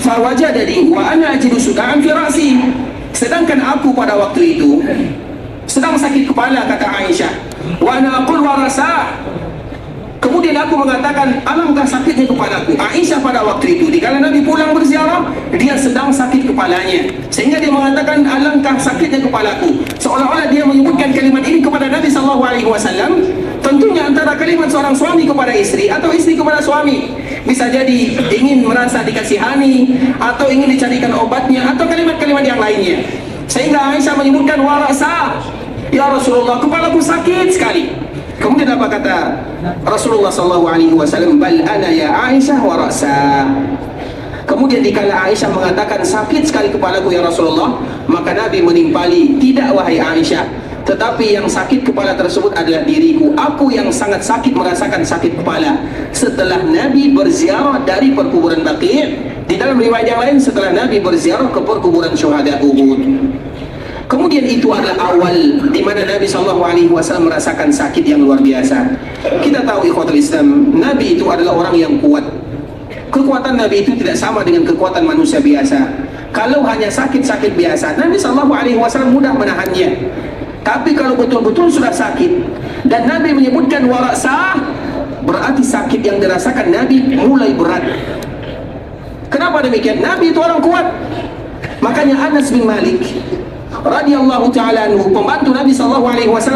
[SPEAKER 1] Fa wajadani wa ana ajidu suda'an fi ra'si. Sedangkan aku pada waktu itu sedang sakit kepala, kata Aisyah. Wa ana aqul wa rasa. Kemudian aku mengatakan, alangkah sakitnya kepalaku. Aisyah pada waktu itu, dikala Nabi pulang berziarah, dia sedang sakit kepalanya, sehingga dia mengatakan alangkah sakitnya kepalaku. Seolah-olah dia menyebutkan kalimat ini kepada Nabi sallallahu alaihi wasallam. Tentunya antara kalimat seorang suami kepada istri atau istri kepada suami. Bisa jadi ingin merasa dikasihani, atau ingin dicarikan obatnya, atau kalimat-kalimat yang lainnya. Sehingga Aisyah menyebutkan warasa, ya Rasulullah, kepalaku sakit sekali. Kemudian apa kata Rasulullah sallallahu alaihi wasallam? Bal ana ya Aisyah warasa. Kemudian dikala Aisyah mengatakan, sakit sekali kepalaku ya Rasulullah, maka Nabi menimpali, tidak wahai Aisyah, tetapi yang sakit kepala tersebut adalah diriku. Aku yang sangat sakit, merasakan sakit kepala setelah Nabi berziarah dari perkuburan Baqi'. Di dalam riwayat yang lain, setelah Nabi berziarah ke perkuburan syuhada Uhud. Kemudian itu adalah awal di mana Nabi SAW merasakan sakit yang luar biasa. Kita tahu ikhwatul Islam, Nabi itu adalah orang yang kuat. Kekuatan Nabi itu tidak sama dengan kekuatan manusia biasa. Kalau hanya sakit-sakit biasa, Nabi SAW mudah menahannya. Tapi kalau betul-betul sudah sakit dan Nabi menyebutkan warasah, berarti sakit yang dirasakan Nabi mulai berat. Kenapa demikian? Nabi itu orang kuat. Makanya Anas bin Malik radhiyallahu ta'ala anhu, pembantu Nabi SAW,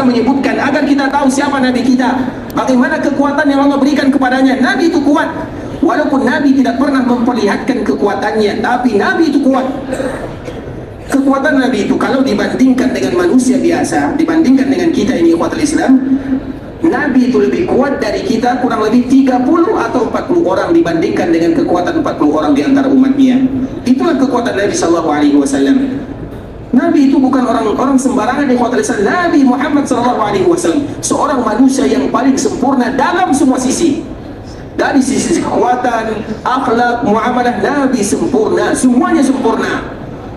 [SPEAKER 1] menyebutkan agar kita tahu siapa Nabi kita, bagaimana kekuatan yang Allah berikan kepadanya. Nabi itu kuat. Walaupun Nabi tidak pernah memperlihatkan kekuatannya, tapi Nabi itu kuat. Kekuatan Nabi itu kalau dibandingkan dengan manusia biasa, dibandingkan dengan kita ini umat Islam, Nabi itu lebih kuat dari kita kurang lebih 30 atau 40 orang dibandingkan dengan kekuatan 40 orang di antara umatnya. Itulah kekuatan Nabi SAW. Nabi itu bukan orang sembarangan di umat Islam. Nabi Muhammad SAW seorang manusia yang paling sempurna dalam semua sisi. Dari sisi kekuatan, akhlak, muamalah, Nabi sempurna, semuanya sempurna.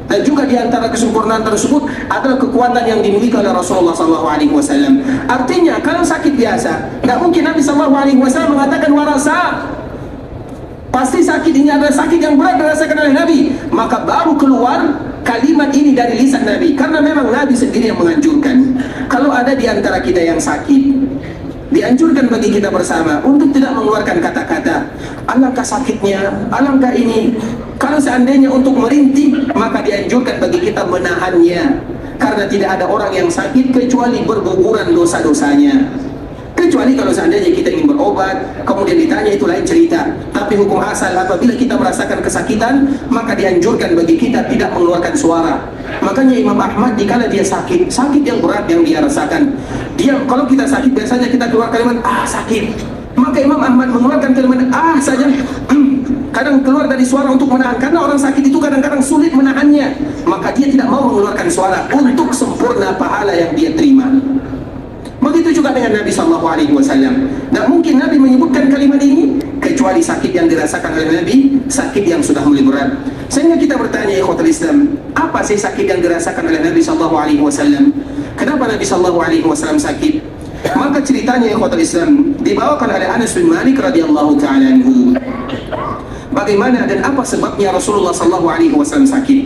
[SPEAKER 1] Dan juga di antara kesempurnaan tersebut adalah kekuatan yang dimiliki oleh Rasulullah SAW. Artinya kalau sakit biasa, tidak mungkin Nabi SAW mengatakan warasa. Pasti sakit ini adalah sakit yang berat dirasakan oleh Nabi. Maka baru keluar kalimat ini dari lisan Nabi. Karena memang Nabi sendiri yang menganjurkan. Kalau ada di antara kita yang sakit, dianjurkan bagi kita bersama untuk tidak mengeluarkan kata-kata alangkah sakitnya, alangkah ini. Kalau seandainya untuk merintih, maka dianjurkan bagi kita menahannya. Karena tidak ada orang yang sakit kecuali berguguran dosa-dosanya. Kecuali kalau seandainya kita ingin berobat, kemudian ditanya, itu lain cerita. Tapi hukum asal apabila kita merasakan kesakitan, maka dianjurkan bagi kita tidak mengeluarkan suara. Makanya Imam Ahmad dikala dia sakit yang berat yang dia rasakan, kalau kita sakit biasanya kita keluar kalimat sakit. Maka Imam Ahmad mengeluarkan kalimat saja. Kadang keluar dari suara untuk menahan, karena orang sakit itu kadang-kadang sulit menahannya. Maka dia tidak mau mengeluarkan suara untuk sempurna pahala yang dia terima. Begitu juga dengan Nabi SAW. Tidak mungkin Nabi menyebutkan kalimat ini kecuali sakit yang dirasakan oleh Nabi, sakit yang sudah mulai berat. Sehingga kita bertanya, ikhwatul Islam, apa sih sakit yang dirasakan oleh Nabi SAW? Kenapa Nabi SAW sakit? Maka ceritanya, ikhwatul Islam, dibawakan oleh Anas bin Malik radhiyallahu ta'ala anhu. Bagaimana dan apa sebabnya Rasulullah SAW sakit?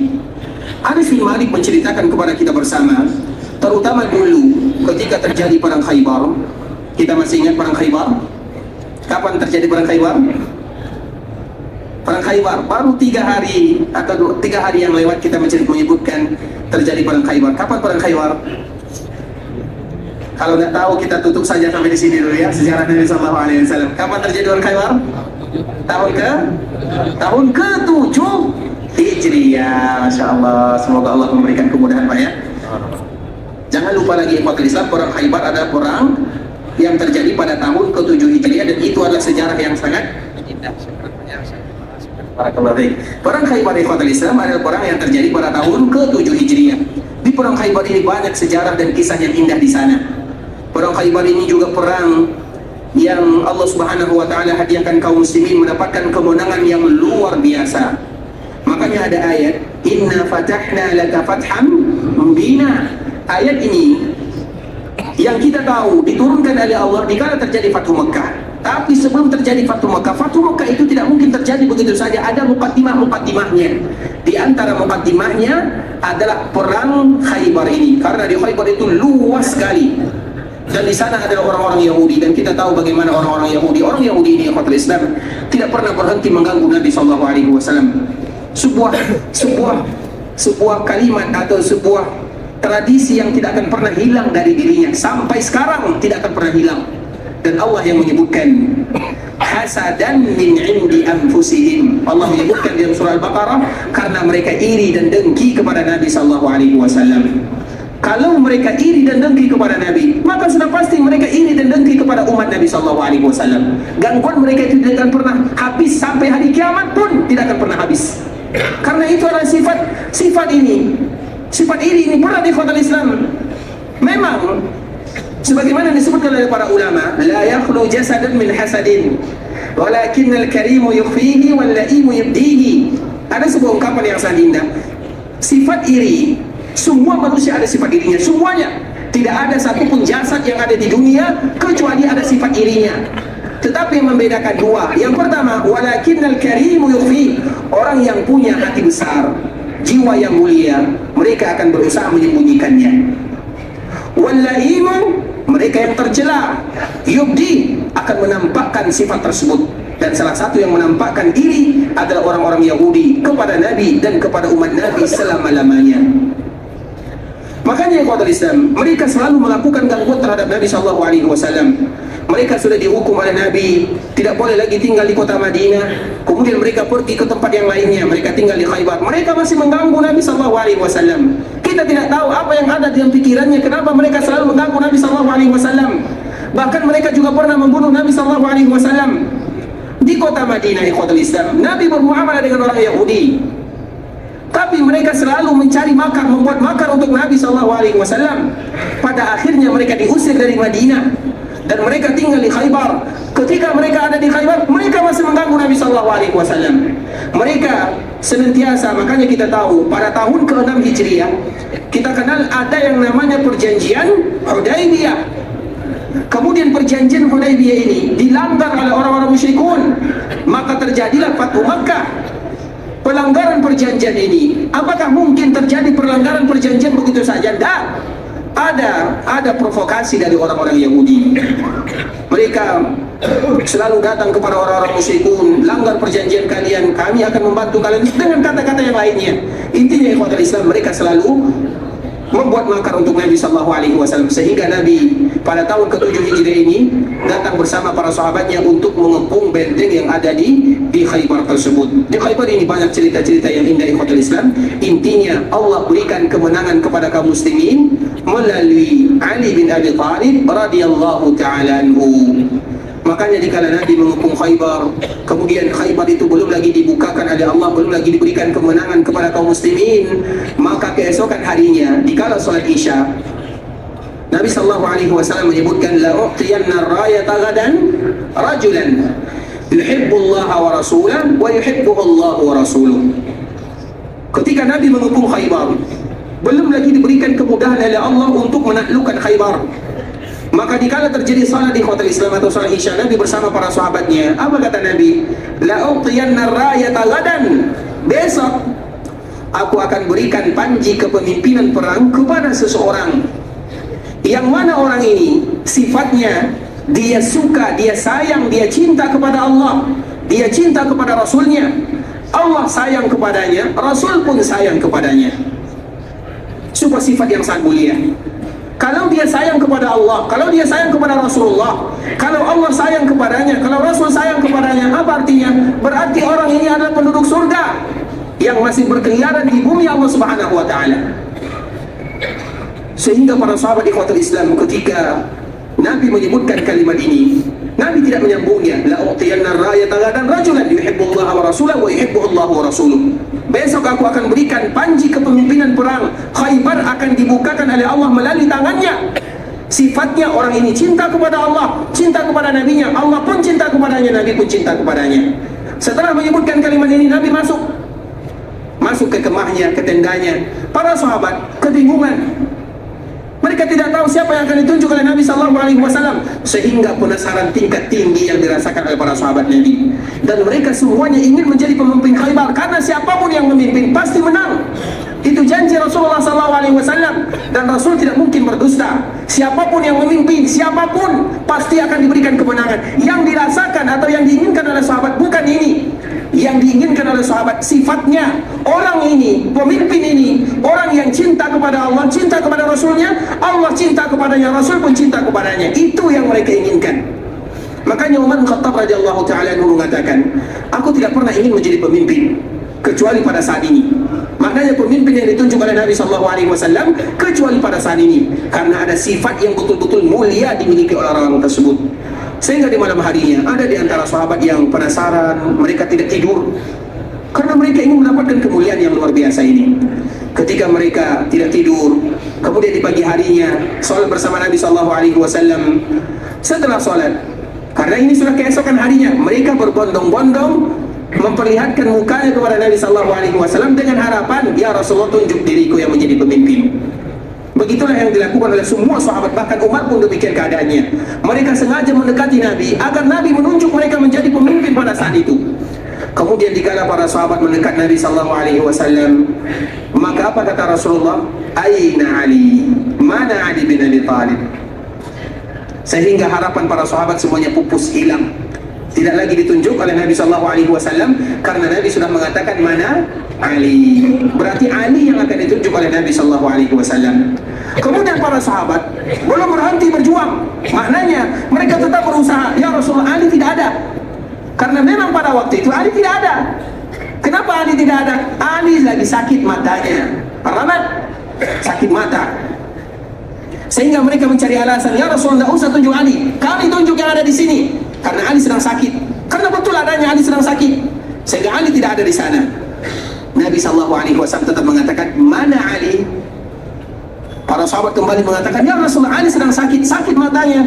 [SPEAKER 1] Anas bin Malik menceritakan kepada kita bersama, terutama dulu ketika terjadi perang Khaybar. Kita masih ingat perang Khaybar? Kapan terjadi perang Khaybar? Perang Khaybar baru 3 hari atau 3 hari yang lewat kita menyebutkan terjadi perang Khaybar. Kapan perang Khaybar? Kalau nggak tahu kita tutup saja sampai di sini dulu ya, sejarah Nabi SAW. Kapan terjadi perang Khaybar? Tahun ke-7 Hijriyah. Masya Allah, semoga Allah memberikan kemudahan Pak ya. Jangan lupa lagi ikhwatul Islam, perang Khaybar adalah perang yang terjadi pada tahun ke-7 Hijriah, dan itu adalah sejarah yang sangat indah. Perang Khaybar ikhwatul Islam adalah perang yang terjadi pada tahun ke-7 Hijriah. Di perang Khaybar ini banyak sejarah dan kisah yang indah di sana. Perang Khaybar ini juga perang yang Allah Subhanahu wa taala hadiahkan kaum muslimin mendapatkan kemenangan yang luar biasa. Makanya ada ayat, "Inna fatahna laka fatham mubina." Ayat ini yang kita tahu diturunkan oleh Allah dikala terjadi Fathu Mekah. Tapi sebelum terjadi Fathu Mekah itu tidak mungkin terjadi begitu saja. Ada muqaddimah-muqaddimahnya. Di antara muqaddimahnya adalah perang Khaybar ini. Karena di Khaybar itu luas sekali. Dan di sana adalah orang-orang Yahudi, dan kita tahu bagaimana orang-orang Yahudi. Orang Yahudi ini ikhwatul Islam tidak pernah berhenti mengganggu Nabi SAW. Sebuah kalimat atau sebuah tradisi yang tidak akan pernah hilang dari dirinya, sampai sekarang tidak akan pernah hilang. Dan Allah yang menyebutkan hasadan min indi anfusihim. Allah menyebutkan di surah Al-Baqarah karena mereka iri dan dengki kepada Nabi SAW. Kalau mereka iri dan dengki kepada Nabi, maka sudah pasti mereka iri dan dengki kepada umat Nabi Nabi SAW. Gangguan mereka itu tidak akan pernah habis sampai hari kiamat pun tidak akan pernah habis. Karena itu adalah sifat ini. Sifat ini berat di ikhwatal Islam. Memang sebagaimana disebutkan oleh para ulama, la yakhlu jasadun min hasadin, walakinnal karimu yukhfihi wal laimu yubdihi. Ada sebuah ungkapan yang sangat indah. Sifat iri, semua manusia ada sifat irinya, semuanya. Tidak ada satupun jasad yang ada di dunia kecuali ada sifat irinya. Tetapi yang membedakan dua. Yang pertama, walakinnal karimu yukhfi. Orang yang punya hati besar, jiwa yang mulia, mereka akan berusaha menyembunyikannya. Wallaimu, mereka yang tercela, yubdi, akan menampakkan sifat tersebut. Dan salah satu yang menampakkan diri adalah orang-orang Yahudi kepada Nabi dan kepada umat Nabi selama-lamanya. Makanya ikhwatul Islam, mereka selalu melakukan gangguan terhadap Nabi SAW. Mereka sudah dihukum oleh Nabi, tidak boleh lagi tinggal di kota Madinah. Kemudian mereka pergi ke tempat yang lainnya, mereka tinggal di Khaybar. Mereka masih mengganggu Nabi SAW. Kita tidak tahu apa yang ada dalam pikirannya, kenapa mereka selalu mengganggu Nabi SAW. Bahkan mereka juga pernah membunuh Nabi SAW di kota Madinah. Ikhwatul Islam, Nabi bermuamalah dengan orang Yahudi, tapi mereka selalu mencari makar, membuat makar untuk Nabi SAW. Pada akhirnya mereka diusir dari Madinah dan mereka tinggal di Khaybar. Ketika mereka ada di Khaybar, mereka masih mengganggu Nabi SAW. Mereka senantiasa, makanya kita tahu pada tahun ke-6 Hijriah, kita kenal ada yang namanya perjanjian Hudaybiyah. Kemudian perjanjian Hudaybiyah ini dilanggar oleh orang-orang musyrikun, maka terjadilah Fathu Makkah. Pelanggaran perjanjian ini, apakah mungkin terjadi pelanggaran perjanjian begitu saja? Tidak. Ada provokasi dari orang-orang Yahudi. Mereka selalu datang kepada orang-orang musyrikun, langgar perjanjian kalian, kami akan membantu kalian, dengan kata-kata yang lainnya. Intinya ikhwatul Islam, mereka selalu membuat makar untuk Nabi SAW, sehingga Nabi pada tahun ke-7 Hijriah ini datang bersama para sahabatnya untuk mengepung benteng yang ada di Khaybar tersebut. Di Khaybar ini banyak cerita-cerita yang indah ikhwatul Islam. Intinya Allah berikan kemenangan kepada kaum muslimin melalui Ali bin Abi Thalib radhiyallahu ta'ala anhu. Makanya dikala Nabi mengepung Khaybar, kemudian Khaybar itu belum lagi dibukakan oleh Allah, belum lagi diberikan kemenangan kepada kaum muslimin, maka keesokan harinya dikala salat Isya, Nabi SAW menyebutkan, la u'tiyanna rayata ghadan rajulan yuhibbullaha wa rasulah wa yuhibbuhu Allah wa rasuluh. Ketika Nabi mengepung Khaybar, belum lagi diberikan kemudahan oleh Allah untuk menaklukkan Khaybar, maka dikala terjadi salat di ikhwatul Islam atau salat Isya, Nabi bersama para sahabatnya, apa kata Nabi? La u'tiyanna rayata ghadan, besok aku akan berikan panji kepemimpinan perang kepada seseorang yang mana orang ini sifatnya dia suka, dia sayang, dia cinta kepada Allah, dia cinta kepada Rasulnya. Allah sayang kepadanya, Rasul pun sayang kepadanya. Sebuah sifat yang sangat mulia. Kalau dia sayang kepada Allah, kalau dia sayang kepada Rasulullah, kalau Allah sayang kepadanya, kalau Rasul sayang kepadanya, apa artinya? Berarti orang ini adalah penduduk surga yang masih berkeliaran di bumi Allah Subhanahu wa ta'ala. Sehingga para sahabat ikhwatul Islam, ketika Nabi menyebutkan kalimat ini, Nabi tidak menyambungnya, la u'tiyanna rayata ghadan rajulan yuhibbullaha wa rasulahu wa yuhibbuhu Allah wa rasuluh. Besok aku akan berikan panji kepemimpinan perang. Khaybar akan dibukakan oleh Allah melalui tangannya. Sifatnya orang ini cinta kepada Allah, cinta kepada Nabinya, Allah pun cinta kepadanya, Nabi pun cinta kepadanya. Setelah menyebutkan kalimat ini, Nabi masuk ke kemahnya, ke tendanya. Para sahabat kebingungan. Mereka tidak tahu siapa yang akan ditunjuk oleh Nabi SAW, sehingga penasaran tingkat tinggi yang dirasakan oleh para sahabat Nabi. Dan mereka semuanya ingin menjadi pemimpin Khaybar, karena siapapun yang memimpin pasti menang. Itu janji Rasulullah SAW, dan Rasul tidak mungkin berdusta. Siapapun yang memimpin, siapapun pasti akan diberikan kemenangan. Yang dirasakan atau yang diinginkan oleh sahabat bukan ini. Yang diinginkan oleh sahabat sifatnya, orang ini, pemimpin ini, orang yang cinta kepada Allah, cinta kepada Rasulnya, Allah cinta kepadanya, Rasul pun cinta kepadanya. Itu yang mereka inginkan. Makanya Umar bin Khattab radhiyallahu ta'ala anhu mengatakan, aku tidak pernah ingin menjadi pemimpin kecuali pada saat ini. Maka Maknanya pemimpin yang ditunjuk oleh Nabi SAW kecuali pada saat ini, karena ada sifat yang betul-betul mulia dimiliki oleh orang tersebut. Sehingga di malam harinya ada di antara sahabat yang penasaran, mereka tidak tidur karena mereka ingin mendapatkan kemuliaan yang luar biasa ini. Ketika mereka tidak tidur, kemudian di pagi harinya salat bersama Nabi SAW. Setelah salat, karena ini sudah keesokan harinya, mereka berbondong-bondong memperlihatkan mukanya kepada Nabi SAW dengan harapan, ya Rasulullah, tunjuk diriku yang menjadi pemimpin. Begitulah yang dilakukan oleh semua sahabat, bahkan Umar pun demikian keadaannya. Mereka sengaja mendekati Nabi agar Nabi menunjuk mereka menjadi pemimpin pada saat itu. Kemudian dikala para sahabat mendekat Nabi SAW, maka apa kata Rasulullah? Aina Ali? Mana Ali bin Abi Thalib? Sehingga harapan para sahabat semuanya pupus, hilang. Tidak lagi ditunjuk oleh Nabi SAW karena Nabi sudah mengatakan mana Ali. Berarti Ali yang akan ditunjuk oleh Nabi SAW. Kemudian para sahabat belum berhenti berjuang. Maknanya mereka tetap berusaha, ya Rasulullah, Ali tidak ada. Karena memang pada waktu itu Ali tidak ada. Kenapa Ali tidak ada? Ali lagi sakit matanya. Paramat, sakit mata. Sehingga mereka mencari alasan, ya Rasulullah, tidak usah tunjuk Ali, kami tunjuk yang ada di sini. Karena Ali sedang sakit. Karena betul adanya Ali sedang sakit, sehingga Ali tidak ada di sana. Nabi SAW tetap mengatakan, mana Ali? Para sahabat kembali mengatakan, ya Rasulullah, Ali sedang sakit, sakit matanya.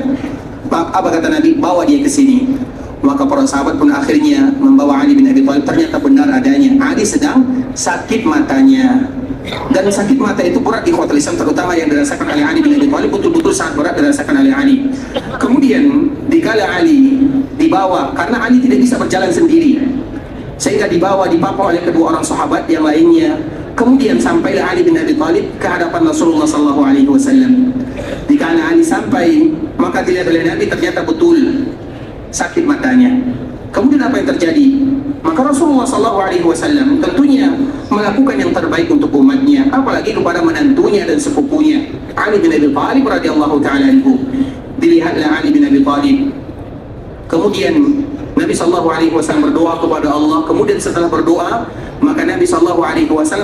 [SPEAKER 1] Apa kata Nabi? Bawa dia ke sini. Maka para sahabat pun akhirnya membawa Ali bin Abi Thalib. Ternyata benar adanya, Ali sedang sakit matanya. Dan sakit mata itu berat di ikhwatul Islam, terutama yang dirasakan oleh Ali bin Abi Thalib, betul-betul sangat berat dirasakan oleh Ali. Kemudian dikala Ali dibawa, karena Ali tidak bisa berjalan sendiri, sehingga dibawa, dipapa oleh kedua orang sahabat yang lainnya. Kemudian sampailah Ali bin Abi Thalib ke hadapan Rasulullah SAW. Dikala Ali sampai, maka dilihat oleh Nabi, ternyata betul sakit matanya. Kemudian apa yang terjadi? Maka Rasulullah SAW tentunya melakukan yang terbaik untuk umatnya, apalagi kepada menantunya dan sepupunya Ali bin Abi Thalib radhiyallahu ta'ala anhu. Dilihatlah Ali bin Abi Thalib. Kemudian Nabi SAW berdoa kepada Allah. Kemudian setelah berdoa, maka Nabi SAW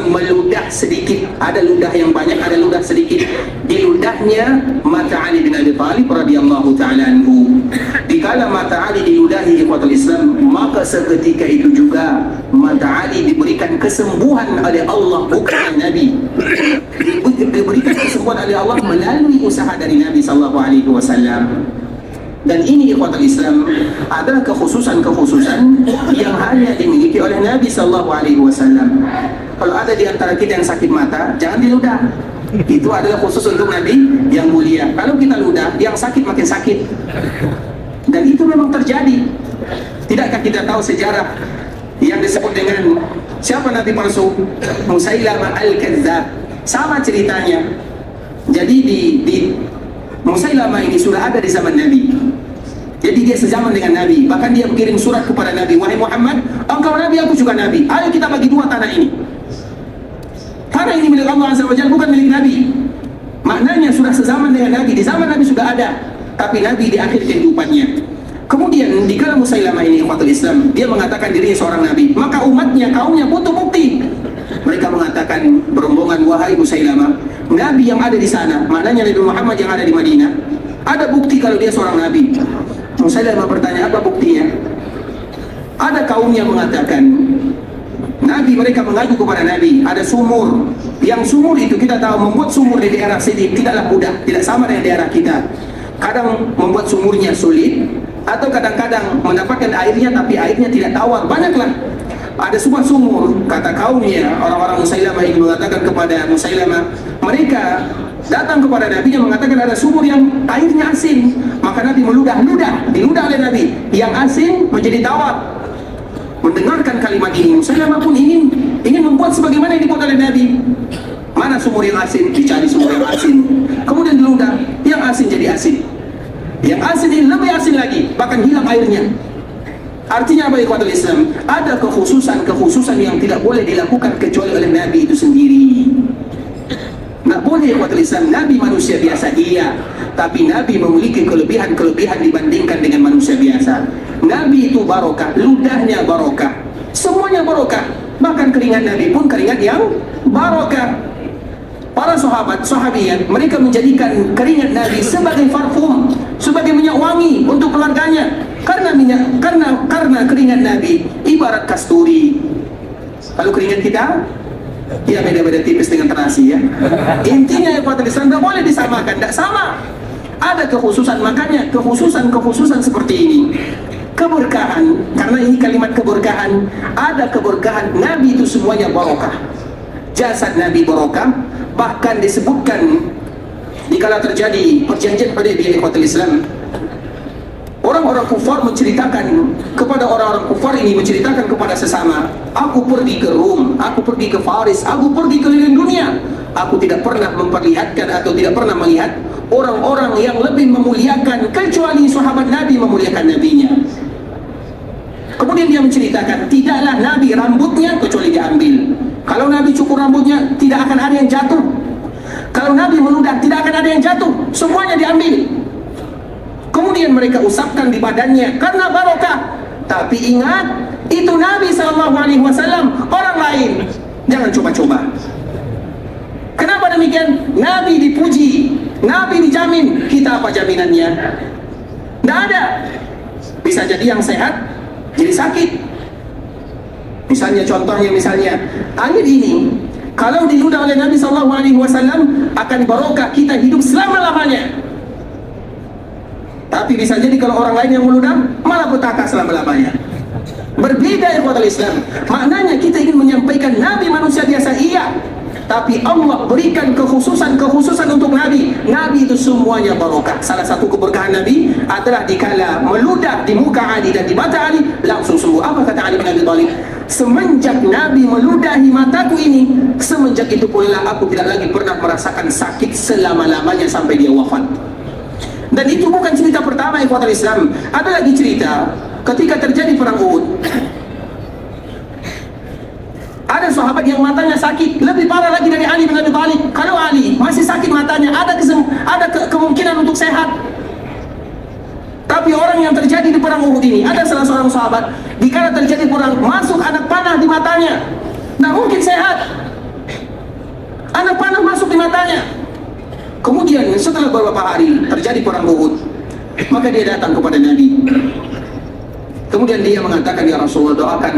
[SPEAKER 1] meludah sedikit. Ada ludah yang banyak, ada ludah sedikit. Di ludahnya mata Ali bin Abi Thalib radhiyallahu ta'ala anhu. Dikala mata Ali diludahi ikhwatul Islam, maka seketika itu juga mata Ali diberikan kesembuhan oleh Allah, bukan Nabi. Diberikan kesembuhan oleh Allah melalui usaha dari Nabi SAW. Dan ini ikhwatul Islam adalah kekhususan yang hanya dimiliki oleh Nabi SAW. Kalau ada di antara kita yang sakit mata, jangan diludah. Itu adalah khusus untuk Nabi yang mulia. Kalau kita ludah, yang sakit makin sakit. Dan itu memang terjadi. Tidakkah kita tahu sejarah yang disebut dengan siapa Nabi palsu? Musailamah al-Kadzdzab. Sama ceritanya. Jadi di Musailamah ini sudah ada di zaman Nabi. Jadi dia sezaman dengan Nabi. Bahkan dia mengirim surat kepada Nabi, wahai Muhammad, engkau Nabi, aku juga Nabi. Ayo kita bagi dua tanah ini. Tanah ini milik Allah Azza wa Jalla, bukan milik Nabi. Maknanya sudah sezaman dengan Nabi. Di zaman Nabi sudah ada, tapi Nabi di akhir kehidupannya. Kemudian di kala Musailamah ini ikhwatul Islam, dia mengatakan dirinya seorang Nabi. Maka umatnya, kaumnya butuh bukti. Mereka mengatakan berombongan, wahai Musailamah, Nabi yang ada di sana, maknanya Nabi Muhammad yang ada di Madinah, ada bukti kalau dia seorang Nabi. Musailamah bertanya, apa buktinya? Ada kaum yang mengatakan, Nabi, mereka mengadu kepada Nabi, ada sumur. Yang sumur itu kita tahu, membuat sumur di daerah sini tidaklah mudah, tidak sama dengan daerah kita. Kadang membuat sumurnya sulit, atau kadang-kadang mendapatkan airnya tapi airnya tidak tawar, banyaklah. Ada sebuah sumur, kata kaumnya, orang-orang Musailamah ini mengatakan kepada Musailamah, mereka datang kepada Nabi yang mengatakan ada sumur yang airnya asin. Maka Nabi diludah oleh Nabi, yang asin menjadi tawar. Mendengarkan kalimat ini, Musailamah pun ingin membuat sebagaimana yang dibuat oleh Nabi. Mana sumur yang asin? Dicari sumur yang asin. Kemudian diludah, yang asin jadi asin. Yang asin ini lebih asin lagi, bahkan hilang airnya. Artinya apa ikhwatul Islam? Ada kekhususan yang tidak boleh dilakukan kecuali oleh Nabi itu sendiri. Nggak boleh ikhwatul Islam. Nabi manusia biasa, iya, tapi Nabi memiliki kelebihan dibandingkan dengan manusia biasa. Nabi itu barokah, ludahnya barokah, semuanya barokah. Bahkan keringat Nabi pun keringat yang barokah. Para sahabat, sahabiyat, mereka menjadikan keringat Nabi sebagai parfum, sebagai minyak wangi untuk keluarganya. Karena keringat Nabi ibarat kasturi. Kalau keringat kita, ya beda-beda tipis dengan terasi ya. Intinya ikhwatul Islam tidak boleh disamakan, tidak sama. Ada kekhususan, makanya kekhususan seperti ini. Keberkahan, karena ini kalimat keberkahan, ada keberkahan Nabi itu semuanya barokah. Jasad Nabi barokah, bahkan disebutkan dikala terjadi perjanjian Hudaybiyah ikhwatul Islam, orang-orang kufar menceritakan kepada orang-orang kufar ini, menceritakan kepada sesama, aku pergi ke Rum, aku pergi ke Faris, aku pergi keliling dunia, aku tidak pernah memperlihatkan atau tidak pernah melihat orang-orang yang lebih memuliakan kecuali sahabat Nabi memuliakan Nabinya. Kemudian dia menceritakan, tidaklah Nabi rambutnya kecuali diambil. Kalau Nabi cukur rambutnya, tidak akan ada yang jatuh. Kalau Nabi meludah, tidak akan ada yang jatuh. Semuanya diambil. Kemudian mereka usapkan di badannya karena barokah. Tapi ingat, itu Nabi SAW, orang lain jangan coba-coba. Kenapa demikian? Nabi dipuji, Nabi dijamin. Kita apa jaminannya? Tidak ada. Bisa jadi yang sehat jadi sakit. Misalnya contohnya air ini kalau diludah oleh Nabi SAW akan barokah, kita hidup selama-lamanya. Tapi bisa jadi kalau orang lain yang meludah malah petaka selama-lamanya. Berbeda ikhwatul Islam. Maknanya kita ingin menyampaikan Nabi manusia biasa, iya, tapi Allah berikan kekhususan untuk Nabi. Nabi itu semuanya barokah. Salah satu keberkahan Nabi adalah dikala meludah di muka Ali dan di mata Ali langsung sembuh. Apa kata Ali bin Abi Thalib? Semenjak Nabi meludahi mataku ini, semenjak itu pula aku tidak lagi pernah merasakan sakit selama-lamanya sampai dia wafat. Dan itu bukan cerita pertama ikhwatul Islam. Ada lagi cerita ketika terjadi perang Uhud. Ada sahabat yang matanya sakit, lebih parah lagi dari Ali bin Abi Thalib. Kalau Ali masih sakit matanya, ada kemungkinan untuk sehat. Tapi orang yang terjadi di perang Uhud ini, ada salah seorang sahabat, dikala terjadi perang, masuk anak panah di matanya. Nah mungkin sehat. Anak panah masuk di matanya. Kemudian setelah beberapa hari terjadi perang Uhud, maka dia datang kepada Nabi. Kemudian dia mengatakan, ya Rasulullah, doakan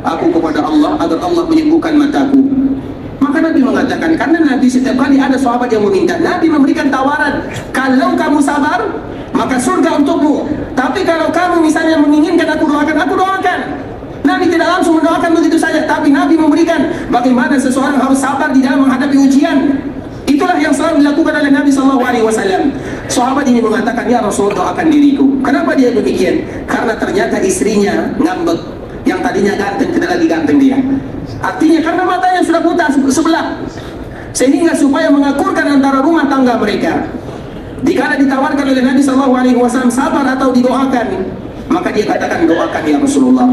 [SPEAKER 1] aku kepada Allah agar Allah menyembuhkan mataku. Maka Nabi mengatakan, karena Nabi setiap kali ada sahabat yang meminta, Nabi memberikan tawaran, kalau kamu sabar maka surga untukmu, tapi kalau kamu misalnya menginginkan aku doakan. Nabi tidak langsung mendoakan begitu saja, tapi Nabi memberikan bagaimana seseorang harus sabar di dalam menghadapi ujian. Itulah yang selalu dilakukan oleh Nabi SAW. Sahabat ini mengatakan, ya Rasulullah, doakan diriku. Kenapa dia demikian? Karena ternyata istrinya ngambek, yang tadinya ganteng tidak lagi ganteng dia. Artinya karena matanya sudah buta sebelah, sehingga supaya mengakurkan antara rumah tangga mereka, dikala ditawarkan oleh Nabi SAW sabar atau didoakan, maka dia katakan, doakan ya Rasulullah.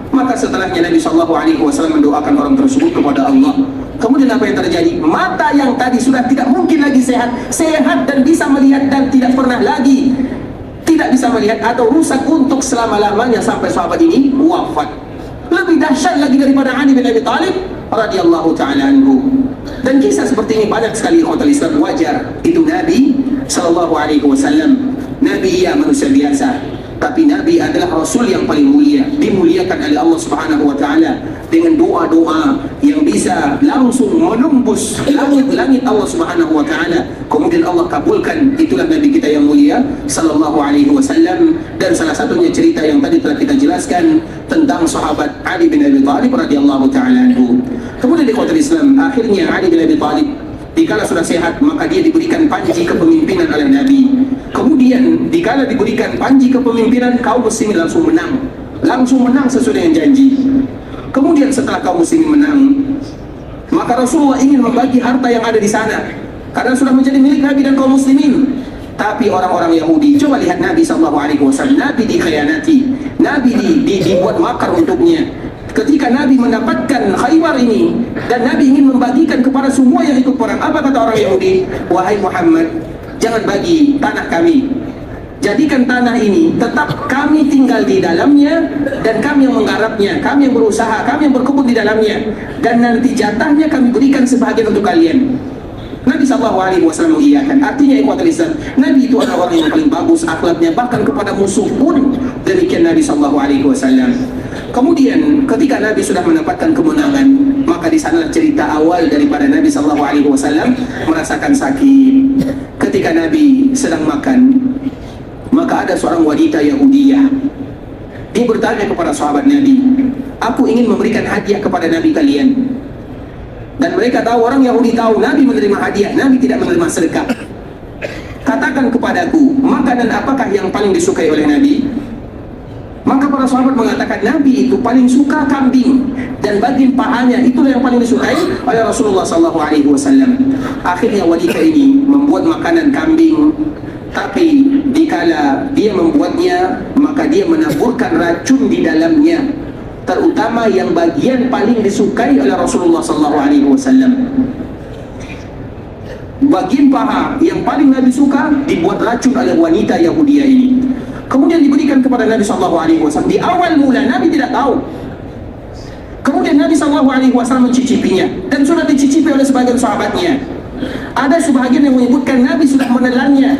[SPEAKER 1] Maka setelahnya Nabi SAW mendoakan orang tersebut kepada Allah. Kemudian apa yang terjadi? Mata yang tadi sudah tidak mungkin lagi sehat dan bisa melihat, dan tidak pernah lagi tidak bisa melihat atau rusak untuk selama-lamanya sampai sahabat ini wafat. Lebih dahsyat lagi daripada Ali bin Abi Thalib radhiyallahu taala anhu. Dan kisah seperti ini banyak sekali ikhwatul Islam. Wajar, itu Nabi SAW. Nabi ia manusia biasa, tapi Nabi adalah Rasul yang paling mulia, dimuliakan oleh Allah Subhanahu wa Ta'ala dengan doa-doa yang bisa langsung menembus langit Allah Subhanahu wa Ta'ala. Kemudian Allah kabulkan. Itulah Nabi kita yang mulia sallallahu alaihi wasallam. Dan salah satunya cerita yang tadi telah kita jelaskan tentang sahabat Ali bin Abi Thalib radhiyallahu ta'ala anhu. Kemudian di kota Islam, akhirnya Ali bin Abi Thalib dikala sudah sehat, maka dia diberikan panji kepemimpinan oleh Nabi. Kemudian dikala diberikan panji kepemimpinan, kaum muslimin langsung menang sesuai dengan janji. Kemudian setelah kaum muslimin menang, maka Rasulullah ingin membagi harta yang ada di sana karena sudah menjadi milik Nabi dan kaum muslimin. Tapi orang-orang Yahudi, coba lihat Nabi SAW, Nabi dikhianati, Nabi dibuat makar untuknya. Ketika Nabi mendapatkan Khaybar ini dan Nabi ingin membagikan kepada semua yang ikut perang, apa kata orang Yahudi? Wahai Muhammad, jangan bagi tanah kami, Jadikan tanah ini tetap kami tinggal di dalamnya, dan kami yang menggarapnya, kami yang berusaha, kami yang berkebun di dalamnya, dan nanti jatahnya kami berikan sebahagian untuk kalian. Nabi SAW mengiyakan. Artinya ikhwatul Islam, Nabi itu adalah orang yang paling bagus akhlaknya, bahkan kepada musuh pun demikian Nabi SAW. Kemudian ketika Nabi sudah mendapatkan kemenangan, maka di sanalah cerita awal daripada Nabi SAW merasakan sakit. Ketika Nabi sedang makan, maka ada seorang wanita Yahudiyah. Dia bertanya kepada sahabat Nabi, aku ingin memberikan hadiah kepada Nabi kalian. Dan mereka tahu, orang Yahudi tahu Nabi menerima hadiah, Nabi tidak menerima sedekah. Katakan kepadaku, makanan apakah yang paling disukai oleh Nabi? Maka para sahabat mengatakan, Nabi itu paling suka kambing, dan bagian pahanya itulah yang paling disukai oleh Rasulullah SAW. Akhirnya wanita ini membuat makanan kambing, tapi dikala dia membuatnya, maka dia menaburkan racun di dalamnya, terutama yang bagian paling disukai oleh Rasulullah SAW. Bagian paha yang paling Nabi suka dibuat racun oleh wanita Yahudiyah ini. Kemudian diberikan kepada Nabi SAW. Di awal mula Nabi tidak tahu. Kemudian Nabi SAW mencicipinya, dan sudah dicicipi oleh sebagian sahabatnya. Ada sebahagian yang menyebutkan Nabi sudah menelannya,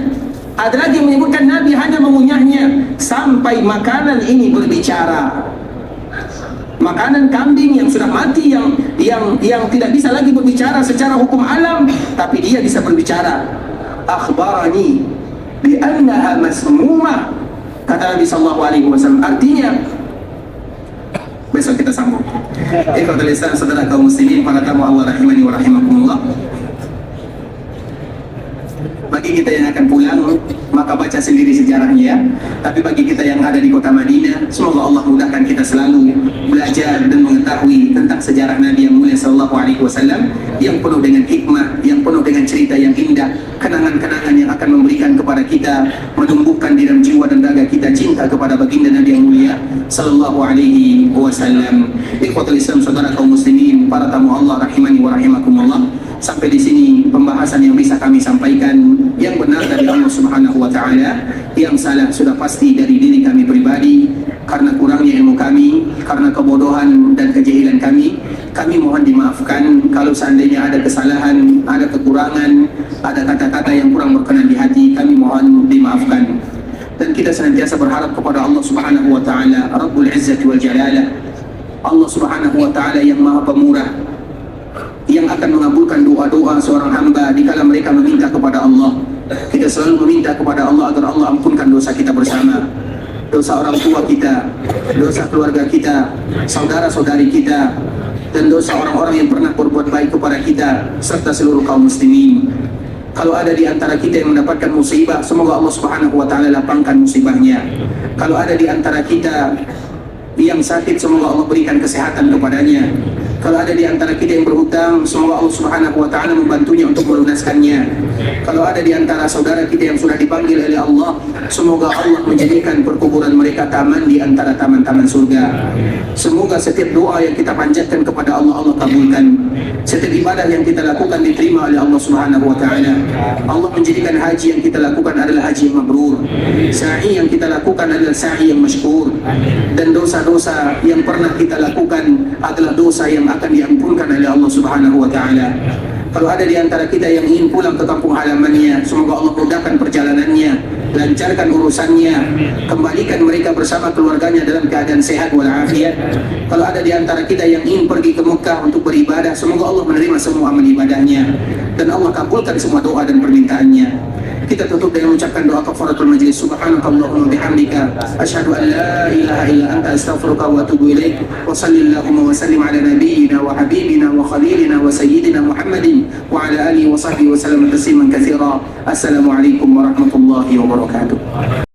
[SPEAKER 1] ada lagi yang menyebutkan Nabi hanya mengunyahnya, sampai makanan ini berbicara. Makanan kambing yang sudah mati, yang tidak bisa lagi berbicara secara hukum alam, tapi dia bisa berbicara. Akhbarani bi annaha masmumah, kata Nabi SAW. Artinya, besok kita sambung. Ikhwatul Islam, saudara kaum muslimin, para tamu Allah rahimani wa rahimakumullah. Bagi kita yang akan pulang, maka baca sendiri sejarahnya. Tapi bagi kita yang ada di kota Madinah, semoga Allah mudahkan kita selalu belajar dan mengetahui tentang sejarah Nabi yang mulia SAW, yang penuh dengan hikmah, yang penuh dengan cerita yang indah, kenangan-kenangan yang akan memberikan kepada kita, menumbuhkan di dalam jiwa dan raga kita cinta kepada baginda Nabi yang mulia SAW. Ikhwatul Islam, saudara kaum muslimin, para tamu Allah rahimani wa rahimakumullah. Sampai di sini pembahasan yang bisa kami sampaikan, yang benar dari Allah Subhanahu wa taala, yang salah sudah pasti dari diri kami pribadi karena kurangnya ilmu kami, karena kebodohan dan kejahilan kami. Kami mohon dimaafkan kalau seandainya ada kesalahan, ada kekurangan, ada kata-kata yang kurang berkenan di hati, kami mohon dimaafkan. Dan kita senantiasa berharap kepada Allah Subhanahu wa taala, Rabbul Izzati wal Jalalah, Allah Subhanahu wa taala yang Maha Pemurah, yang akan mengabulkan doa-doa seorang hamba dikala mereka meminta kepada Allah. Kita selalu meminta kepada Allah agar Allah ampunkan dosa kita bersama, dosa orang tua kita, dosa keluarga kita, saudara-saudari kita, dan dosa orang-orang yang pernah berbuat baik kepada kita, serta seluruh kaum muslimin. Kalau ada di antara kita yang mendapatkan musibah, semoga Allah Subhanahu wa taala lapangkan musibahnya. Kalau ada di antara kita yang sakit, semoga Allah berikan kesehatan kepadanya. Kalau ada di antara kita yang berhutang, semoga Allah Subhanahu wa taala membantunya untuk melunaskannya. Kalau ada di antara saudara kita yang sudah dipanggil oleh Allah, semoga Allah menjadikan perkuburan mereka taman di antara taman-taman surga. Semoga setiap doa yang kita panjatkan kepada Allah, Allah kabulkan. Setiap ibadah yang kita lakukan diterima oleh Allah Subhanahu wa taala. Allah menjadikan haji yang kita lakukan adalah haji yang mabrur. Sa'i yang kita lakukan adalah sa'i yang masykur. Dan dosa-dosa yang pernah kita lakukan adalah dosa yang akan diampunkan oleh Allah Subhanahu wa taala. Kalau ada di antara kita yang ingin pulang ke kampung halamannya, semoga Allah mudahkan perjalanannya, lancarkan urusannya, kembalikan mereka bersama keluarganya dalam keadaan sehat walafiat. Kalau ada di antara kita yang ingin pergi ke Mekah untuk beribadah, semoga Allah menerima semua amal ibadahnya dan Allah kabulkan semua doa dan permintaannya. Kita tutup dengan mengucapkan doa kafaratul majlis. Subhanakallahumma bihamdika asyhadu an la ilaha illa anta astaghfiruka wa atubu ilaik. Wa sallallahu wa sallim ala nabiyyina wa habibina wa khalilina wa sayyidina Muhammadin wa ala alihi wa sahbihi wa sallam tasliman katsira. Assalamualaikum warahmatullahi wabarakatuh.